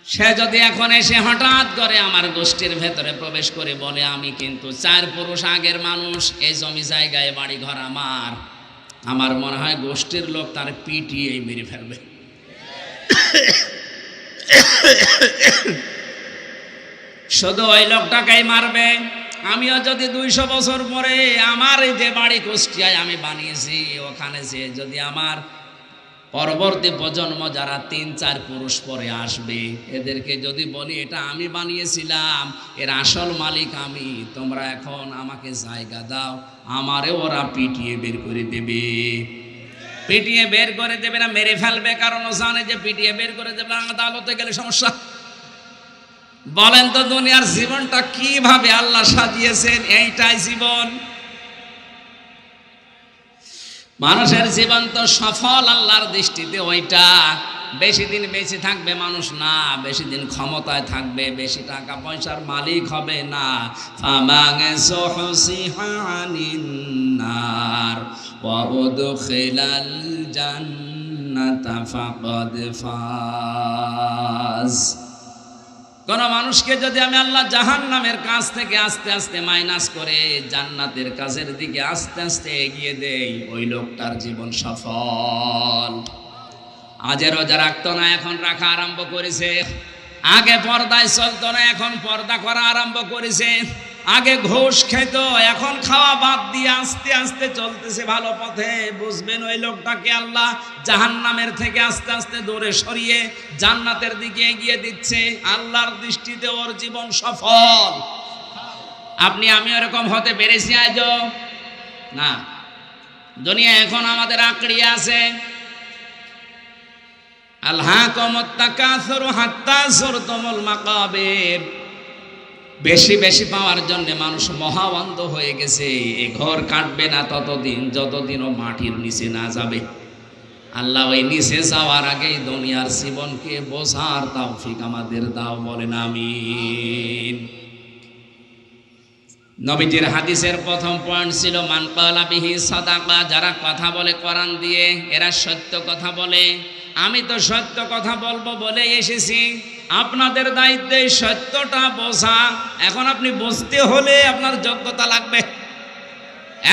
সে যদি এখন এসে হঠাৎ করে আমার গোষ্ঠীর ভেতরে প্রবেশ করে বলে, আমি কিন্তু 4 পুরুষ আগের মানুষ, এই জমি জায়গায় বাড়ি ঘর আমার মনে হয় গোষ্ঠীর লোক তার পিটিয়ে মেরে ফেলবে। শুধু ওই লোকটাকেই মারবে। আমিও যদি 200 বছর পরে আমার এই যে বাড়ি কুষ্টিয়ায় আমি বানিয়েছি, ওখানে যে যদি আমার পরবর্তী প্রজন্ম যারা 3-4 পুরুষ পরে আসবে, এদেরকে যদি বলি এটা আমি বানিয়েছিলাম, এর আসল মালিক আমি, তোমরা এখন আমাকে জায়গা দাও, আমারে ওরা পিটিয়ে বের করে দেবে। পিটিয়ে বের করে দেবে না, মেরে ফেলবে, কারণ ও জানে যে পিটিয়ে বের করে দেবে, আদালতে গেলে সমস্যা। বলেন তো দুনিয়ার জীবনটা কিভাবে আল্লাহ সাজিয়েছেন? এইটাই জীবন। মানুষের জীবন তো সফল আল্লাহর দৃষ্টিতে ওইটা। বেশি দিন বেঁচে থাকবে মানুষ না, বেশি দিন ক্ষমতায় থাকবে, বেশি টাকা পয়সার মালিক হবে না। ফামাগে সুহসিহা আনিন নার ওয়া উদখিলাল জান্নাতা ফাকাদ ফাজ। কোন মানুষকে যদি আমি আল্লাহ জাহান্নামের কাছ থেকে আস্তে আস্তে মাইনাস করে জান্নাতের কাজের দিকে আস্তে আস্তে এগিয়ে দেই, ওই লোকটার জীবন সফল। আজে রোজা রাখতো না, এখন রাখা আরম্ভ করেছে। আগে পর্দায় চলতো না, এখন পর্দা করা আরম্ভ করেছে। আগে ঘুষ খেত, এখন খাওয়া বাদ দিয়ে আস্তে আস্তে চলতেছে ভালো পথে। বুঝবেন ওই লোকটাকে আল্লাহ জাহান্নামের থেকে আস্তে আস্তে দূরে সরিয়ে জান্নাতের দিকে এগিয়ে দিচ্ছে। আল্লাহর দৃষ্টিতে ওর জীবন সফল। আপনি আমি ওরকম হতে পেরেছি আজও না? দুনিয়া এখন আমাদের আঁকড়িয়ে আছে। আলহাকুমুত তাকাসুরু হাত্তা যুরতুমুল মাকাবির। বেশি বেশি পাওয়ার জন্য মানুষ মহাবন্ধ হয়ে গেছে। এই ঘর কাটবে না ততদিন যতদিন ও মাটির নিচে না যাবে। আল্লাহ ওই নিচে যাওয়ার আগেই দুনিয়ার জীবনকে বোঝার তৌফিক আমাদের দাও, বলেন আমিন। নবীজির হাদিসের প্রথম পয়েন্ট ছিল মান ক্বালা বিহি সাদাকা। যারা কথা বলে কোরআন দিয়ে, এরা সত্য কথা বলে। আমি তো সত্য কথা বলবো বলে এসেছি, আপনাদের দায়িত্বে সত্যটা বোঝা। এখন আপনি বুঝতে হলে আপনার যোগ্যতা লাগবে।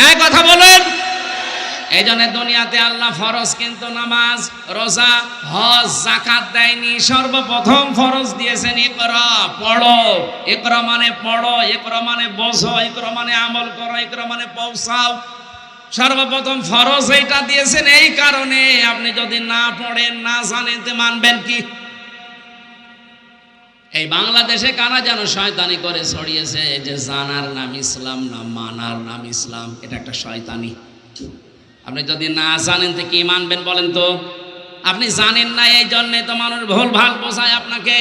এক কথা বলেন। এই জন্য দুনিয়াতে আল্লাহ ফরজ কিন্তু নামাজ, রোজা, হজ, যাকাত দেয়নি। সর্বপ্রথম ফরজ দিয়েছেন ইকরা, পড়ো। ইকরা মানে পড়ো, ইকরা মানে বোঝো, ইকরা মানে আমল করো, ইকরা মানে পৌঁছাও। সর্বপ্রথম ফরজ এইটা দিয়েছেন। এই কারণে আপনি যদি না পড়েন, না জানেন, তে মানবেন কি? এই বাংলাদেশে কারা যেন শয়তানি করে ছড়িয়েছে যে জানার নাম ইসলাম না মানার নাম ইসলাম। এটা একটা শয়তানি। আপনি যদি না জানেন তো কি মানবেন বলেন তো? আপনি জানেন না, এই জন্যে তো মানুষ ভুল ভাল বোঝায় আপনাকে।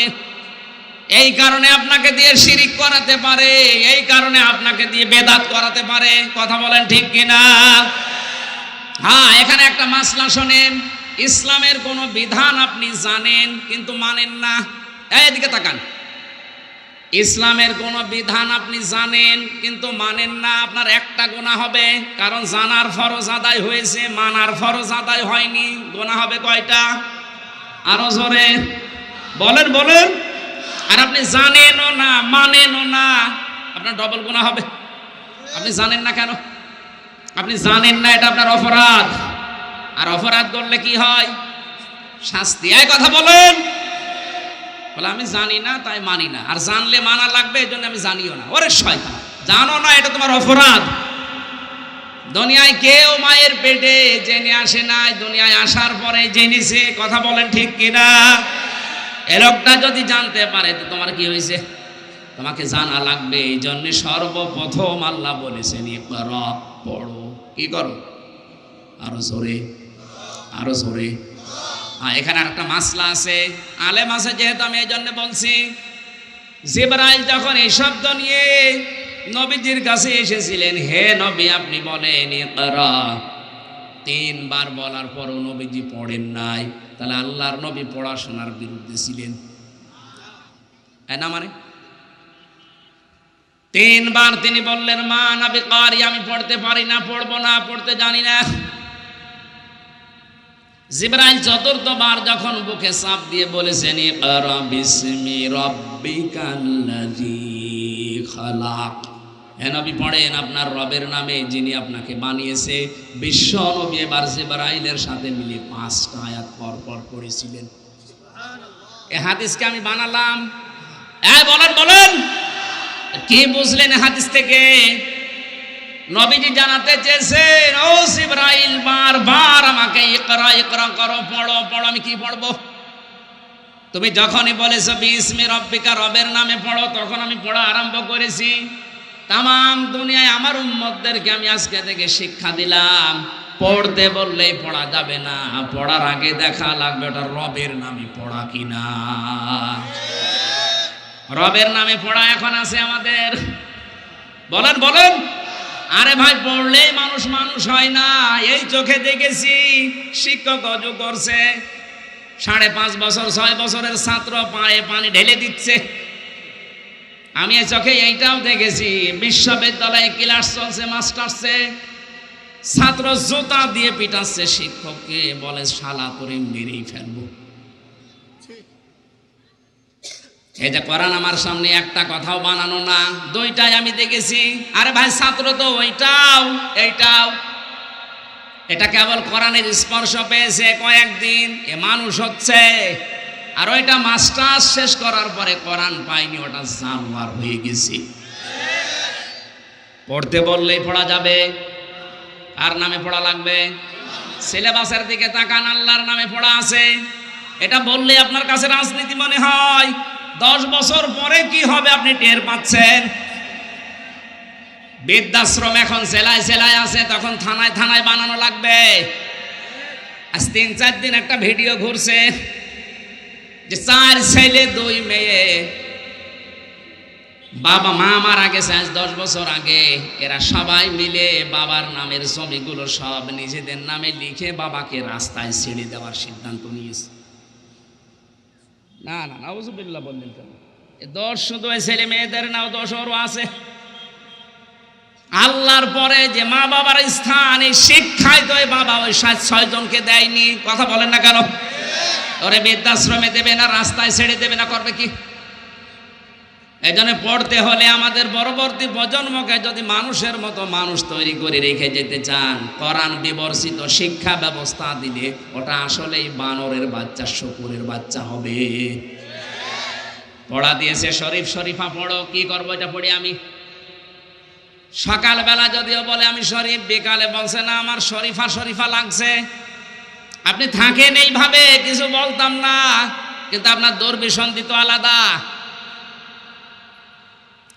এই কারণে আপনাকে দিয়ে শিরিক করাতে পারে, এই কারণে আপনাকে দিয়ে বেদাত করাতে পারে। কথা বলেন ঠিক কিনা? হ্যাঁ, এখানে একটা মাসলা শোনেন। ইসলামের কোনো বিধান আপনি জানেন কিন্তু মানেন না। এদিকে তাকান। ইসলামের কোনো বিধান আপনি জানেন কিন্তু মানেন না, আপনার একটা গুনাহ হবে। কারণ জানার ফরজ আদায় হয়েছে, মানার ফরজ আদায় হয়নি। গুনাহ হবে কয়টা? আরো জোরে বলেন বলেন। আর আপনি জানেনও না, মানেনও না, আপনার ডবল গুনাহ হবে। আপনি জানেন না কেন? আপনি জানেন না, এটা আপনার অপরাধ। আর অপরাধ করলে কি হয়? শাস্তি। এই কথা বলেন। বলে আমি জানি না তাই মানি না, আর জানলে মানা লাগবে, এই জন্য আমি জানিও না। ওরে শয়তান, জানো না, এটা তোমার অপরাধ। দুনিয়ায় কেউ মায়ের পেটে জেনে আসে নাই, দুনিয়ায় আসার পরে জেনেছে। কথা বলেন ঠিক কিনা? এ লোকটা যদি জানতে পারে তো তোমার কি হয়েছে? তোমাকে জানা লাগবে। এই জন্য সর্বপ্রথম আল্লাহ বলেছেন ইকরা, পড়ো। কি করো? আরো জোরে, আরো জোরে। এখানে একটা মাসলা আছে, আলেম আছে যেহেতু আমি এই জন্য বলছি। জিবরাইল যখন এই শব্দ নিয়ে নবীজির কাছে এসেছিলেন, হে নবী আপনি বলেন ইকরা, 3 বার বলার পরও নবীজি পড়েন নাই, তাহলে আল্লাহর নবী পড়াশোনার বিরুদ্ধে ছিলেন না? মানে 3 বার তিনি বললেন মা নবী কারি, আমি পড়তে পারি না, পড়বো না, পড়তে জানি না। জিবরাইল 4th বার যখন বুকে চাপ দিয়ে বলেছেন ইকরা বিসমি রাব্বিকাল্লাযী খালাক, হে নবী পড়েন আপনার রবের নামে যিনি আপনাকে বানিয়েছে। বিশ্ব নবী এবার জিবরাইলের সাথে মিলে 5টা আয়াত পর পর পড়েছিলেন। এই হাদিসকে আমি বানালাম। বলেন বলেন, কি বুঝলেন হাদিস থেকে? নবীজি জানাতে চেয়েছেন, ও জিবরাইল বারবার আমাকে ইকরা ইকরা করো, পড়ো পড়ো। আমি কি পড়বো? তুমি যখনই বলেছো বিসমি রব্বিকা, রবের নামে পড়ো, তখন আমি পড়া আরম্ভ করেছি। তামাম দুনিয়ায় আমার উম্মতদেরকে আমি আজকে থেকে শিক্ষা দিলাম, পড়তে বললেই পড়া যাবে না, পড়ার আগে দেখা লাগবে ওটা রবের নামে পড়া কিনা। রবের নামে পড়া এখন আছে আমাদের। বলেন বলেন। আরে ভাই, পড়লেই মানুষ মানুষ হয় না। এই চোখে দেখেছি শিক্ষক অজু করছে, 5.5 বছর 6 বছরের ছাত্র পায়ে পানি ঢেলে দিচ্ছে। আমি এই চোখে এইটাও দেখেছি, বিশ্ববিদ্যালয়ে ক্লাস চলছে, মাস্টার্সে ছাত্র জুতা দিয়ে পিটাচ্ছে শিক্ষককে, বলে শালা করে মেরেই ফেলবো। এই যে কোরআন আমার সামনে, একটা কথাও বানানো না, 2টাই আমি দেখেছি। আরে ভাই, ছাত্র তো ওইটাও এইটাও। এটা কেবল কোরআনের স্পর্শ পেয়েছে কয়েকদিন, এ মানুষ হচ্ছে। আর ওইটা মাস্টার্স শেষ করার পরে কোরআন পাইনি, ওটা জানোয়ার হয়ে গেছে। পড়তে বললেই পড়া যাবে। কার নামে পড়া লাগবে? সিলেবাসের দিকে তাকান, আল্লাহর নামে পড়া আছে। এটা বললে আপনার কাছে রাজনীতি মনে হয়। 10 বছর পরে কি হবে আপনি টের পাচ্ছেন। বৃদ্ধাশ্রম এখন জেলায় জেলায় আছে, তখন থানায় থানায় বানানো লাগবে। আজ 3-4 দিন একটা ভিডিও ঘুরছে যে 4 ছেলে 2 মেয়ে, বাবা মা মারা গেছে আজ 10 বছর আগে। এরা সবাই মিলে বাবার নামের জমিগুলো সব নিজেদের নামে লিখে বাবাকে রাস্তায় ছেড়ে দেওয়ার সিদ্ধান্ত নিয়েছে। না না নাউজুবিল্লাহ বললেন কেন? দোষ শুধু ওই ছেলে মেয়েদের নাও, দোষ ওরও আছে। আল্লাহর পরে যে মা বাবার স্থান, এই শিক্ষায় তো বাবা ওই 6 জনকে দেয়নি। কথা বলেন না কেন? ওরে বৃদ্ধাশ্রমে দেবে না, রাস্তায় ছেড়ে দেবে না, করবে কি? এই জন্য পড়তে হলে আমাদের পরবর্তী প্রজন্মকে যদি মানুষের মতো মানুষ তৈরি করে রেখে যেতে চান, কোরআন বিবর্জিত শিক্ষা ব্যবস্থা দিলে ওটা আসলেই বানরের বাচ্চা, শকুরের বাচ্চা হবে। পড়া দিয়েছে শরীফ শরীফা পড়ো, কি করবো এটা পড়ি আমি? সকালবেলা যদিও বলে আমি শরীফ, বিকালে বলছে না আমার শরীফা শরীফা লাগছে। আপনি থাকেন এইভাবে, কিছু বলতাম না, কিন্তু আপনার দুর্বিসন্ধি তো আলাদা।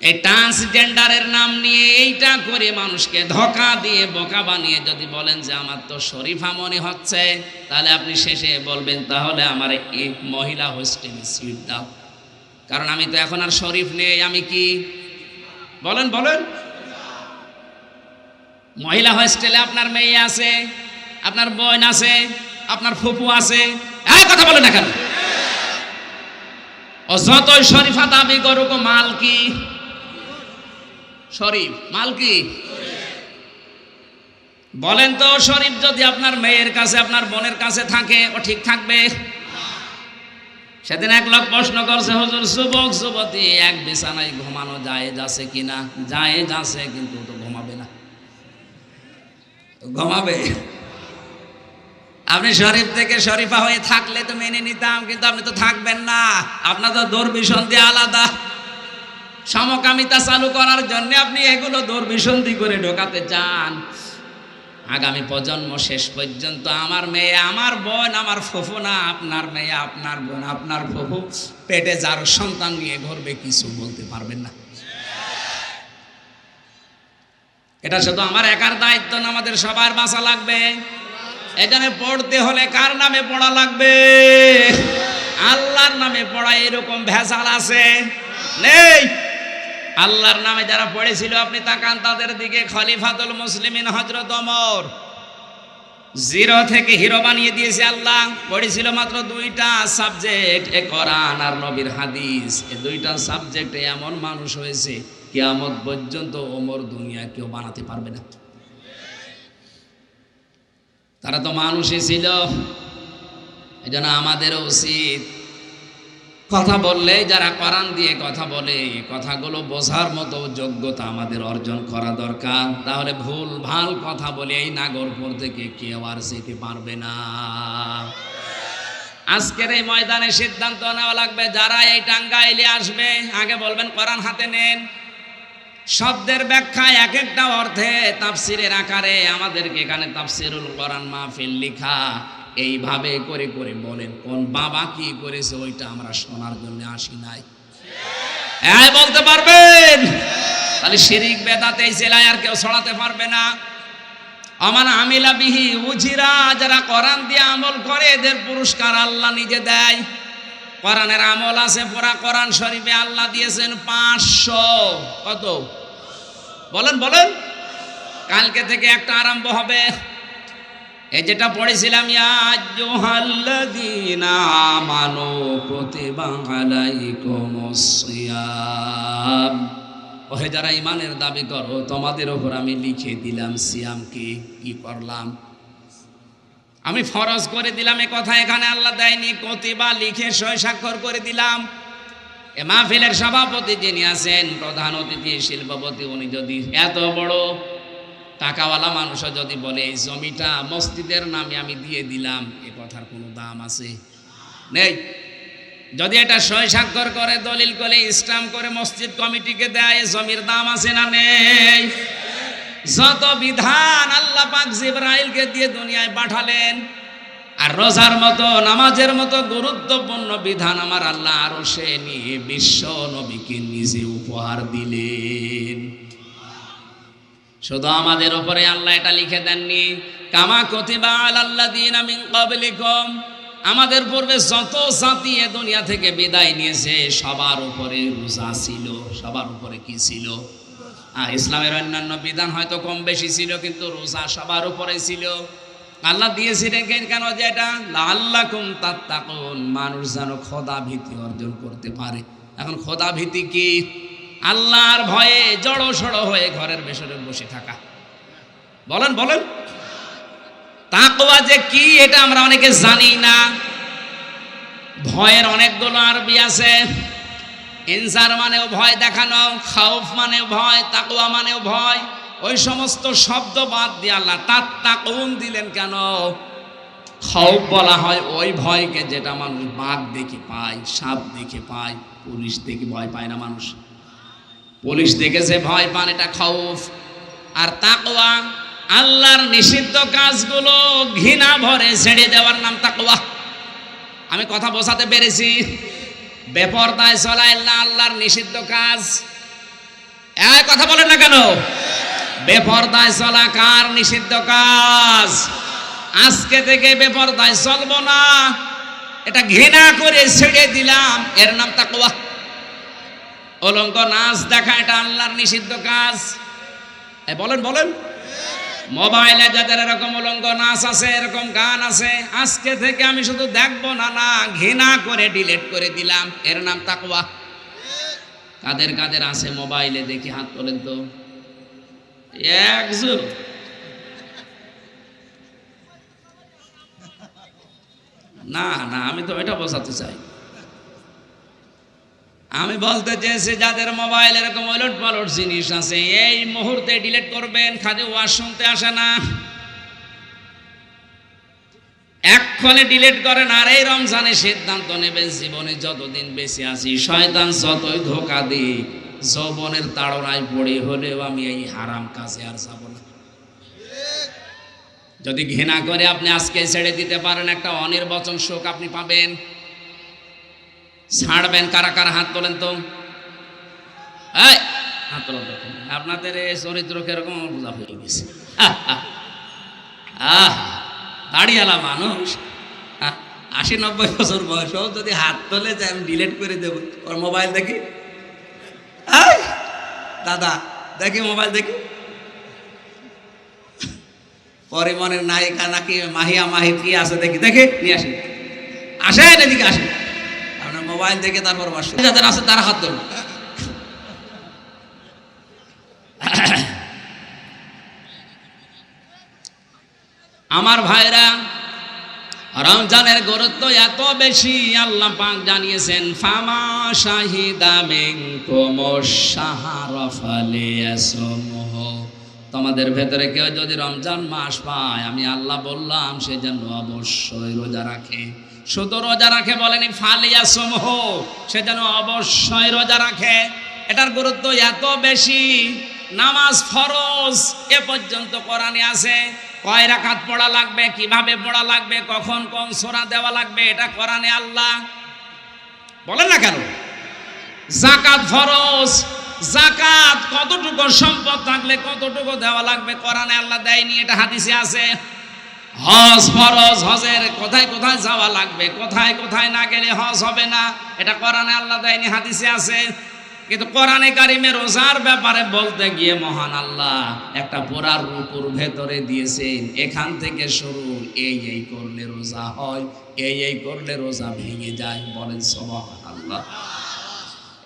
এই ট্রান্সজেন্ডারের নাম নিয়ে এইটা করে মানুষকে ধোঁকা দিয়ে বোকা বানিয়ে যদি বলেন যে আমার তো শরীফা মনে হচ্ছে, তাহলে আপনি শেষে বলবেন তাহলে আমার এই মহিলা হোস্টেলে সিট দাও, কারণ আমি তো এখন আর শরীফ নেই। আমি কি বলেন বলেন? মহিলা হোস্টেলে আপনার মেয়ে আছে, আপনার বোন আছে, আপনার ফুপু আছে, এই কথা বলে না কেন? ও যতই শরীফা দাবি করুক, মাল কি শরীফ? মাল কি বলেন তো? শরীফ যদি আপনার মেয়ের কাছে, আপনার বোনের কাছে থাকে, ও ঠিক থাকবে? সেদিন এক লোক প্রশ্ন করছে, হুজুর যুবক যুবতী এক বিছানায় ঘুমানো জায়েজ আছে কিনা? জায়েজ আছে, কিন্তু তো ঘুমাবে না। ঘুমাবে? আপনি শরীফ থেকে শরীফা হয়ে থাকলে তো মেনে নিতাম, কিন্তু আপনি তো থাকবেন না। আপনার তো দুর্বিসন্ধি আলাদা। সমকামিতা চালু করার জন্য আপনি এগুলো দুর্বিসন্ধি করে ঢোকাতে চান। আগামী প্রজন্ম শেষ পর্যন্ত আমার মেয়ে আমার বোন আমার ফুফু না, আপনার মেয়ে আপনার বোন আপনার ফুফু, পেটে যার সন্তান নিয়ে ঘুরবে, কিছু বলতে পারবেন না। এটা শুধু আমার একার দায়িত্ব না, আমাদের সবার বাঁচা লাগবে। এখানে পড়তে হলে কার নামে পড়া লাগবে? আল্লাহর নামে পড়া। এরকম ভেজাল আছে নেই? আল্লাহর নামে যারা পড়েছিল আপনি তাকান তাদের দিকে। খলিফাতুল মুসলিমিন হযরত ওমর 0 থেকে হিরো বানিয়ে দিয়েছে আল্লাহ। পড়েছিল মাত্র 2টা সাবজেক্ট, কোরআন আর নবীর হাদিস। এই 2টা সাবজেক্টে এমন মানুষ হয়েছে কিয়ামত পর্যন্ত ওমর দুনিয়া কেউ বানাতে পারবে না। তারা তো মানুষই ছিল। এই জন্য আমাদেরও উচিত কথা বললে, যারা কোরআন দিয়ে কথা বলে, কথাগুলো বোঝার মতো যোগ্যতা আমাদের অর্জন করা দরকার। তাহলে ভুল ভাল কথা বলে এই নাগরপুর থেকে কেউ আর যেতে পারবে না। আজকের এই ময়দানে সিদ্ধান্ত নেওয়া লাগবে, যারা এই টাঙ্গাইলে আসবে আগে বলবেন কোরআন হাতে নেন। শব্দের ব্যাখ্যা এক একটা অর্থে তাফসিরের আকারে আমাদেরকে এখানে তাফসিরুল কোরআন মাহফিল লিখা, এইভাবে করে করে বলেন কোন বাবা কি করেছে ওইটা আমরা শোনার জন্য আসি নাই। বলতে পারবেন? তাহলে শিরিক বেদাত এই জেলায় আর কেউ ছড়াতে পারবে না। আমান আমিলা বিহি উজিরা, যারা কোরআন দিয়ে আমল করে এদের পুরস্কার আল্লাহ নিজে দেয়। কোরআনের আমল আছে পুরা কোরআন শরীফে আল্লাহ দিয়েছেন 500। কত বলেন বলেন? কালকে থেকে একটা আরম্ভ হবে। এই যেটা পড়েছিলাম, ইয়া আইয়ুহাল্লাযীনা আমানু কুতিবা আলাইকুমুস সিয়াম, ওহে যারা ঈমানের দাবি করো তোমাদের উপর আমি লিখে দিলাম সিয়াম। কি করলাম? আমি ফরজ করে দিলাম। এ কথা এখানে আল্লাহ দেয়নি, কুতিবা লিখে সই স্বাক্ষর করে দিলাম। এ মাহফিলের সভাপতি যিনি আছেন, প্রধান অতিথি শিল্পপতি, উনি যদি এত বড় টাকাওয়ালা মানুষও যদি বলে এই জমিটা মসজিদের নামে আমি দিয়ে দিলাম, এ কথার কোনো দাম আছে? নেই। যদি এটা সই স্বাক্ষর করে, দলিল করে, স্ট্যাম্প করে মসজিদ কমিটিকে দেয়, জমির দাম আছে না নেই? যত বিধান আল্লাহ পাক জিবরাইলকে দিয়ে দুনিয়ায় পাঠালেন, আর রোজার মতো নামাজের মতো গুরুত্বপূর্ণ বিধান আমার আল্লাহ আরশে নিয়ে বিশ্ব নবীকে নিজে উপহার দিলেন। শুধু আমাদের উপরে আল্লাহ এটা লিখে দেননি, কামা কুতিবা আলাল্লাযীনা মিন ক্বাবলিকুম, আমাদের পূর্বে যত জাতি এ দুনিয়া থেকে বিদায় নিয়েছে সবার উপরে রোজা ছিল। সবার উপরে কি ছিল? ইসলামের অন্যান্য বিধান হয়তো কম বেশি ছিল, কিন্তু রোজা সবার উপরে ছিল। আল্লাহ দিয়েছিলেন কেন? যে এটা লাআল্লাকুম তাত্তাকুন, মানুষ যেন খোদা ভীতি অর্জন করতে পারে। এখন খোদা ভীতি কি? আল্লাহর ভয়ে জড়ো সড়ো হয়ে ঘরের ভেতরে বসে থাকা। বলেন বলেন, তাকওয়া যে কি এটা আমরা অনেকে জানি না। ভয়ের অনেকগুলো আরবি আছে। ইনজার মানেও ভয় দেখানো, খাউফ মানেও ভয়, তাকওয়া মানেও ভয়। ওই সমস্ত শব্দ বাদ দিয়ে আল্লাহ তাত্তাকুন দিলেন কেন? খাউফ বলা হয় ওই ভয়কে যেটা মানুষ বাঘ দেখে পায়, সাপ দেখে পায়। পুলিশ দেখে ভয় পায় না মানুষ, পুলিশ দেখে যে ভয় পান, এটা খাউফ। আর তাকওয়া আল্লাহর নিষিদ্ধ কাজগুলো ঘৃণা ভরে ছেড়ে দেওয়ার নাম তাকওয়া। আমি কথা বোঝাতে পেরেছি? বেপরদায় চলা আল্লাহর নিষিদ্ধ কাজ। এই কথা বলেন না কেন? বেপরদায় চলা কার নিষিদ্ধ কাজ? আজকে থেকে বেপরদায় চলবো না, এটা ঘৃণা করে ছেড়ে দিলাম, এর নাম তাকওয়া। উলঙ্গ নাচ দেখা এটা আল্লাহর নিষিদ্ধ কাজ। বলেন বলেন, মোবাইলে যাদের এরকম উলঙ্গ নাচ আছে, এরকম গান আছে, আজকে থেকে আমি শুধু দেখবো না, না ঘৃণা করে ডিলিট করে দিলাম, এর নাম তাকওয়া। কাদের কাদের আছে মোবাইলে দেখি হাত তোলেন তো। একজন না না, আমি তো এটা বোঝাতে চাই। আমি বলতে চেয়েছি যাদের মোবাইল এরকম ওলট পালট জিনিস আছে এই মুহূর্তে ডিলিট করবেন। খালি ওয়াজ শুনতে আসে না, এক্ষণে ডিলিট করেন। আর এই রমজানে সিদ্ধান্ত নেবেন জীবনে যতদিন বেঁচে আছি, শয়তান যতই ধোঁকা দিক, যৌবনের তাড়নায় পড়ে হলেও আমি এই হারাম কাজে আর যাব না। যদি ঘৃণা করে আপনি আজকে ছেড়ে দিতে পারেন, একটা অনির্বচন শোক আপনি পাবেন। ছাড়বেন কারা কারা? হাত তোলেন তো। হাত তোলেন। আপনাদের এই চরিত্র কিরকম বোঝা হয়ে গেছে। দাড়িওয়ালা মানুষ 80-90 বছর বয়সও যদি হাত তোলে যে আমি ডিলিট করে দেবো, ওর মোবাইল দেখি। দাদা দেখি মোবাইল দেখি। পরিমনের নায়িকা নাকি মাহিয়া মাহির কি আছে দেখি, দেখে নিয়ে আসেন। আসেন এদিকে আসেন, আপনার মোবাইল দেখে তারপর বসে। যাদের আছে তারা হাত তোলেন। আমার ভাইরা, রমজানের গুরুত্ব এত বেশি আল্লাহ পাক জানিয়েছেন, ফামা শাহিদা মিনকুমুশ শাহরা ফালিয়াসুমহু। তোমাদের ভেতরে কেউ যদি রমজান মাস পায়, আমি আল্লাহ বললাম সে যেন অবশ্যই রোজা রাখে। শুধু রোজা রাখে বলেনি, ফালিয়াসুমহু, সে যেন অবশ্যই রোজা রাখে। এটার গুরুত্ব এত বেশি। নামাজ ফরজ এ পর্যন্ত কোরআনে আছে। কয় রাকাত পড়া লাগবে, কিভাবে পড়া লাগবে, কখন কোন সূরা দেওয়া লাগবে, এটা কোরআনে আল্লাহ বলেন না কেন? যাকাত ফরজ, যাকাত কতটুকু সম্পদ থাকলে কতটুকু দেওয়া লাগবে কোরআনে আল্লাহ দেয়নি, এটা হাদিসে আছে। হজ ফরজ, হজের কোথায় কোথায় যাওয়া লাগবে, কোথায় কোথায় না গেলে হজ হবে না, এটা কোরআনে আল্লাহ দেয়নি, হাদিসে আছে। কিন্তু কোরআনে কারিমে রোজার ব্যাপারে বলতে গিয়ে মহান আল্লাহ একটা পুরা রূপুর ভেতরে দিয়েছেন। এখান থেকে শুরু, এই করলে রোজা হয়, এই করলে রোজা ভেঙে যায়। বলেন সুবহানাল্লাহ।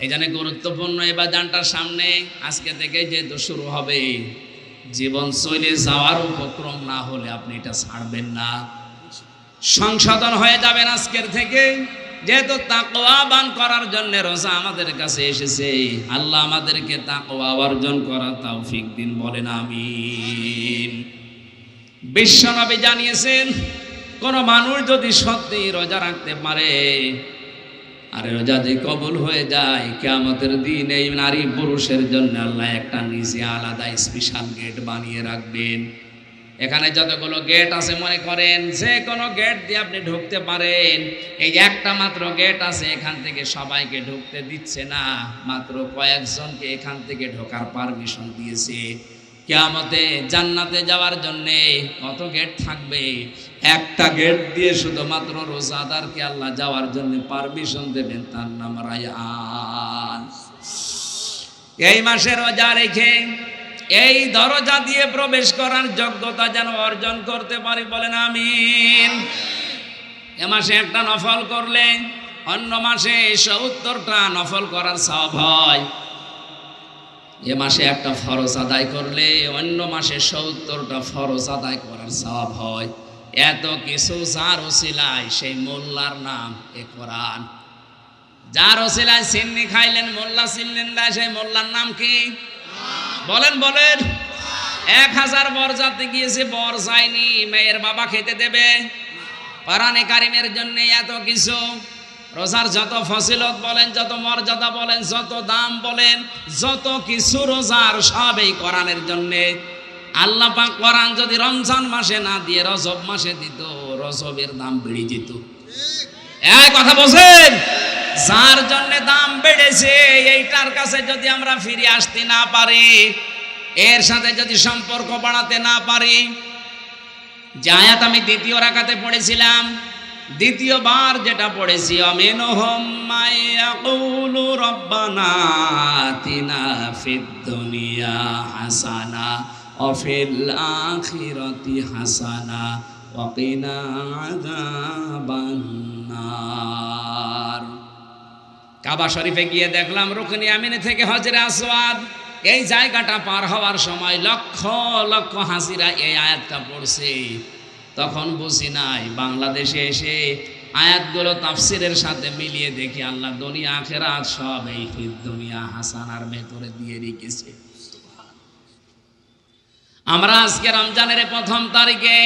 এই জন্য গুরুত্বপূর্ণ এবার জানটার সামনে আজকে থেকে যেহেতু শুরু হবে, জীবন চলে যাওয়ার উপক্রম না হলে আপনি এটা ছাড়বেন না, সংশোধন হয়ে যাবেন আজকের থেকে। যেহেতু তাকওয়াবান করার জন্য রোজা আমাদের কাছে এসেছে, আল্লাহ আমাদেরকে তাকওয়া অর্জন করার তৌফিক দিন। বলেন আমিন। বিশ্বনবী জানিয়েছেন, কোন মানুষ যদি সত্যি রোজা রাখতে পারে আর রোজা যদি কবুল হয়ে যায়, কিয়ামতের দিন এই নারী পুরুষের জন্য আল্লাহ একটা নিজে আলাদা স্পেশাল গেট বানিয়ে রাখবেন। এখানে যতগুলো গেট আছে মনে করেন যে কোনো গেট দিয়ে আপনি ঢুকতে পারেন। এই একটা মাত্র গেট আছে, এখান থেকে সবাইকে ঢুকতে দিচ্ছে না, মাত্র কয়েকজনকে এখান থেকে ঢোকার পারমিশন দিয়েছে। কিয়ামতে জান্নাতে যাওয়ার জন্যে কত গেট থাকবে? একটা গেট দিয়ে শুধুমাত্র রোজাদারকে আল্লাহ যাওয়ার জন্য পারমিশন দেবেন, তার নাম রায়্যান। এই মাসে রোজা রেখে এই দরজা দিয়ে প্রবেশ করার যোগ্যতা যেন অর্জন করতে পারি, বলেন আমিন। এ মাসে একটা নফল করলে অন্য মাসে ৭০টা নফল করার সওয়াব হয়। এ মাসে একটা ফরজ আদায় করলে অন্য মাসে ৭০টা ফরজ আদায় করার সওয়াব হয়। এত কিছু যার ওসিলায়, সেই মোল্লার নাম এ কোরআন। যার ওসিলায় সিন্নি খাইলেন, মোল্লা চিনলেন না, সেই মোল্লার নাম কি? বলেন বলেন। ১০০০ বর যাতে গিয়েছে, বর যায়নি, মেয়ের বাবা খেতে দেবে। কোরআনে কারিমের জন্য এত কিছু। রোজার যত ফজিলত বলেন, যত মর্যাদা বলেন, যত দাম বলেন, যত কিছু রোজার সব এই কোরআনের জন্য। আল্লাহ পাক কোরআন যদি রমজান মাসে না দিয়ে রজব মাসে দিত, রজবের দাম বেড়ে যেত। এই কথা বলছেন? যার জন্য দাম বেড়েছে, এইটার কাছে যদি আমরা ফিরে আসতে না পারি, এর সাথে যদি সম্পর্ক বাড়াতে না পারি। যে আয়াত আমি দ্বিতীয় রাকাতে পড়েছিলাম, দ্বিতীয়বার যেটা পড়েছি, আমিনহুম মাইয়াকুলু রব্বানা আতিনা ফিদ দুনিয়া হাসানা ওয়া ফিল আখিরাতি হাসানা ওয়া কিনা আযাবান নার। কাবা শরীফে গিয়ে দেখলাম রুকনে আমিনে থেকে হজরে আসওয়াদ, এই জায়গাটা পার হওয়ার সময় লক্ষ লক্ষ হাজিরা এই আয়াতটা পড়ছে। তখন বুঝি নাই, বাংলাদেশে এসে আয়াতগুলো তাফসিরের সাথে মিলিয়ে দেখি আল্লাহ দুনিয়া আখিরাত সব এই ফিদ দুনিয়া হাসানার ভেতরে দিয়ে রেখেছে। আমরা আজকে রমজানের প্রথম তারিখে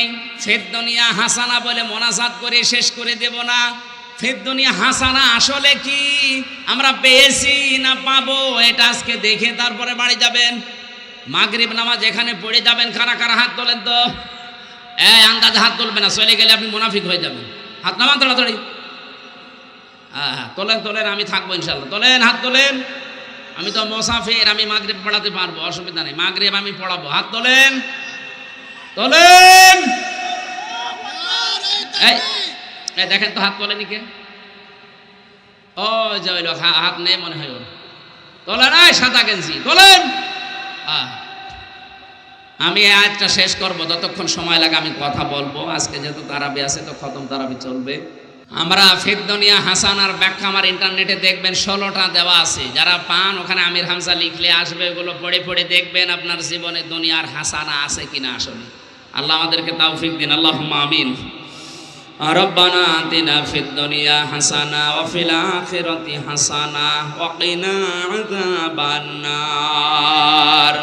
ফিদ দুনিয়া হাসানা বলে মোনাজাত করে শেষ করে দেব না। ফিদ দুনিয়া হাসানা আসলে কি, আমরা পেয়েছি না পাবো, এটা আজকে দেখে তারপরে বাড়ি যাবেন। মাগরিব নামাজ এখানে পড়ে যাবেন। কারা কারা হাত তোলেন তো? আন্দাজে হাত তুলবে না, চলে গেলে আপনি মুনাফিক হয়ে যাবেন। হাত নামান তাড়াতাড়ি। হ্যাঁ তোলেন তোলেন, আমি থাকবো ইনশাল্লাহ। তোলেন, হাত তোলেন। আমি তো মুসাফির, আমি মাগরিব পড়াতে পারবো, অসুবিধা নেই। মাগরিব আমি পড়াবো। হাত তোলেন তোলেন। এই দেখেন তো হাত তোলেনি কে? ও যাইল, হাত নেই মনে হয়। তোলেন, সাদা গেঞ্জি তোলেন। আমি এই আয়াতটা শেষ করব, যতক্ষণ সময় লাগে আমি কথা বলবো। আজকে যেহেতু তারাবি আছে, তো খতম তারাবি চলবে। আমরা ফিদ দুনিয়া হাসানার ব্যাখ্যা আমার ইন্টারনেটে দেখবেন, 16টা দেওয়া আছে। যারা পান ওখানে আমির হামজা লিখলে আসবে, ওগুলো পড়ে পড়ে দেখবেন আপনার জীবনে দুনিয়ার হাসানা আছে কিনা। আসলে আল্লাহ আমাদেরকে তৌফিক দিন, আল্লাহুম্মা আমিন। রব্বানা আতিনা ফিদ দুনিয়া হাসানা ওয়া ফিল আখিরাতি হাসানা ওয়া কিনা আযাবান নার।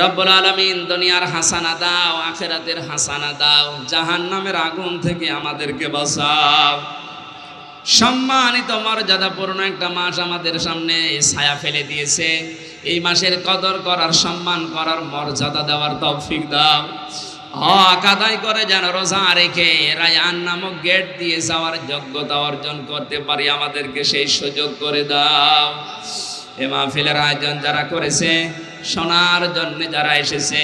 রব্বুল আলামিন দুনিয়ার হাসানা দাও, আখিরাতের হাসানা দাও, জাহান্নামের আগুন থেকে আমাদেরকে বাঁচাও। সম্মানিত মর্যাদাপূর্ণ একটা মাস আমাদের সামনে ছায়া ফেলে দিয়েছে। এই মাসের কদর করার, সম্মান করার, মর্যাদা দেওয়ার তৌফিক দাও। হক আদায় করে যেন রোজা রেখে রায়্যান নামক গেট দিয়ে যাওয়ার যোগ্যতা অর্জন করতে পারি, আমাদেরকে সেই সুযোগ করে দাও। এ মাহফিলের আয়োজন যারা করেছে, শোনার জন্য যারা এসেছে,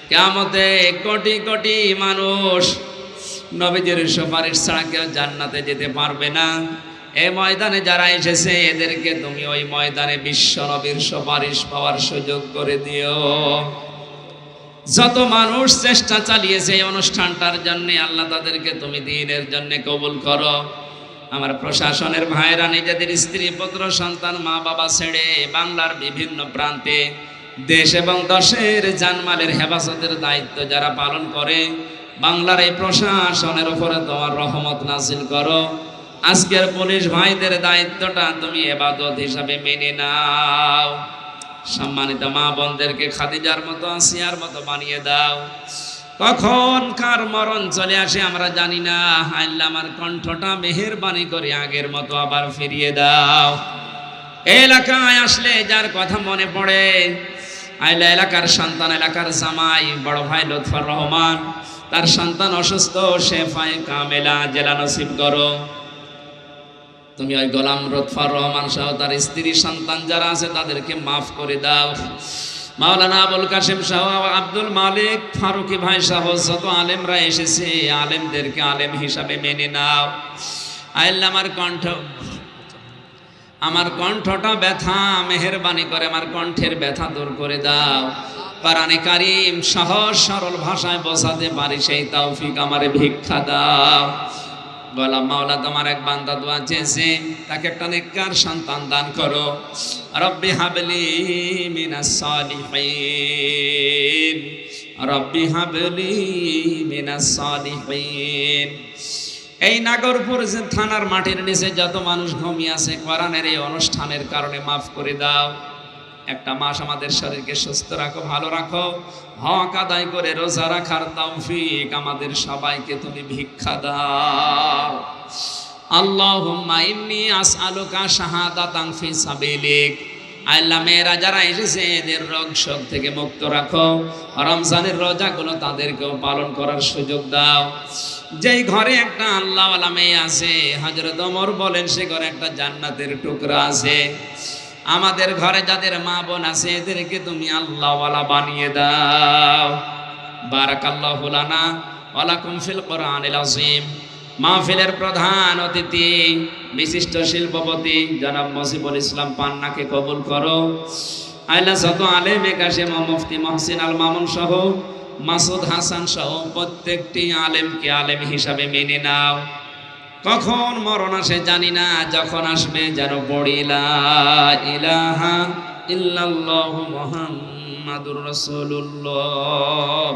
কিয়ামতে কোটি কোটি মানুষ নবীজির সুপারিশ ছাড়া কেউ জান্নাতে যেতে পারবে না। এই ময়দানে যারা এসেছে, এদেরকে তুমি ওই ময়দানে বিশ্ব নবীর সুপারিশ পাওয়ার সুযোগ করে দিও। যত মানুষ চেষ্টা চালিয়েছে এই অনুষ্ঠানটার জন্য, আল্লাহ তাদেরকে তুমি দ্বীনের জন্য কবুল করো। আমার প্রশাসনের ভাইরা নিজেদের স্ত্রী, পুত্র, সন্তান, মা বাবা ছেড়ে বাংলার বিভিন্ন প্রান্তে দেশ এবং দেশের জানমালের হেফাজতের দায়িত্ব যারা পালন করে, বাংলার এই প্রশাসনের উপরে তোমার রহমত নাজিল করো। আজকের পুলিশ ভাইদের দায়িত্বটা তুমি ইবাদত হিসাবে মেনে নাও। সম্মানিত মা বোনদেরকে খাদিজার মতো, আসিয়ার মতো বানিয়ে দাও। কখন কার মরণ চলে আসে আমরা জানি না। আল্লাহ আমার কণ্ঠটা মেহেরবানি করে আগের মতো আবার ফিরিয়ে দাও। এলাকায় আসলে যার কথা মনে পড়ে, আইলা এলাকার সন্তান, এলাকার জামাই, বড় ভাই লুৎফর রহমান, তার সন্তান অসুস্থ, শেফায়ে কামেলা জেলা নসিব করো। তুমি ওই গোলাম লুৎফর রহমান সহ তার স্ত্রী, সন্তান যারা আছে তাদেরকে মাফ করে দাও। মাওলানা আবুল কাশেম শাহ, আব্দুল মালিক ফারুকি ভাই সহ যত আলেমরা এসেছে, আলেমদেরকে আলেম হিসাবে মেনে নাও। আল্লাহ আমার কণ্ঠটা ব্যথা, মেহেরবানি করে আমার কণ্ঠের ব্যথা দূর করে দাও। কোরআনে কারীম সহজ সরল ভাষায় বোঝাতে পারি সেই তৌফিক আমারে ভিক্ষা দাও। বলা মাওলা, তোমার এক বান্দা দোয়া চেয়েছে, তাকে একটা নেককার সন্তান দান করো। রব্বি হাবলি মিনাস সালিহিন, রব্বি হাবলি মিনাস সালিহিন। এই নাগরপুর যে থানার মাটির নিচে যত মানুষ ঘুমিয়ে আছে, কোরআনের এই অনুষ্ঠানের কারণে মাফ করে দাও। একটা মাস আমাদের শরীরকে সুস্থ রাখো, ভালো রাখো। হক আদায় করে রোজা রাখার তৌফিক আমাদের সবাইকে তুমি ভিক্ষা দাও। আল্লাহুম্মা ইন্নী আসআলুকা শাহাদাতান ফি সাবিলিক। আল্লাহ, মেয়েরা যারা এসেছে এদের রোগ শোক থেকে মুক্ত রাখো। রমজানের রোজাগুলো তাদেরকেও পালন করার সুযোগ দাও। যেই ঘরে একটা আল্লাহওয়ালা মেয়ে আছে, হযরত ওমর বলেন সে ঘরে একটা জান্নাতের টুকরা আছে। আমাদের ঘরে যাদের মা বোন আছে এদেরকে তুমি আল্লাহওয়ালা বানিয়ে দাও। বারাকাল্লাহু লানা ওয়া লাকুম ফিল কোরআনিল আযীম। মাহফিলের প্রধান অতিথি বিশিষ্ট শিল্পপতি জনাব মজিবুল ইসলাম পান্নাকে কবুল করো। আল্লাহ, যত আলেমে কাশেম ও মুফতি মহসিন আল মামুন সহ মাসুদ হাসান সহ প্রত্যেকটি আলেমকে আলেম হিসাবে মেনে নাও। কখন মরণ আসে জানি না, যখন আসবে যেন পড়ি লা ইলাহা ইল্লাল্লাহু মুহাম্মাদুর রাসূলুল্লাহ।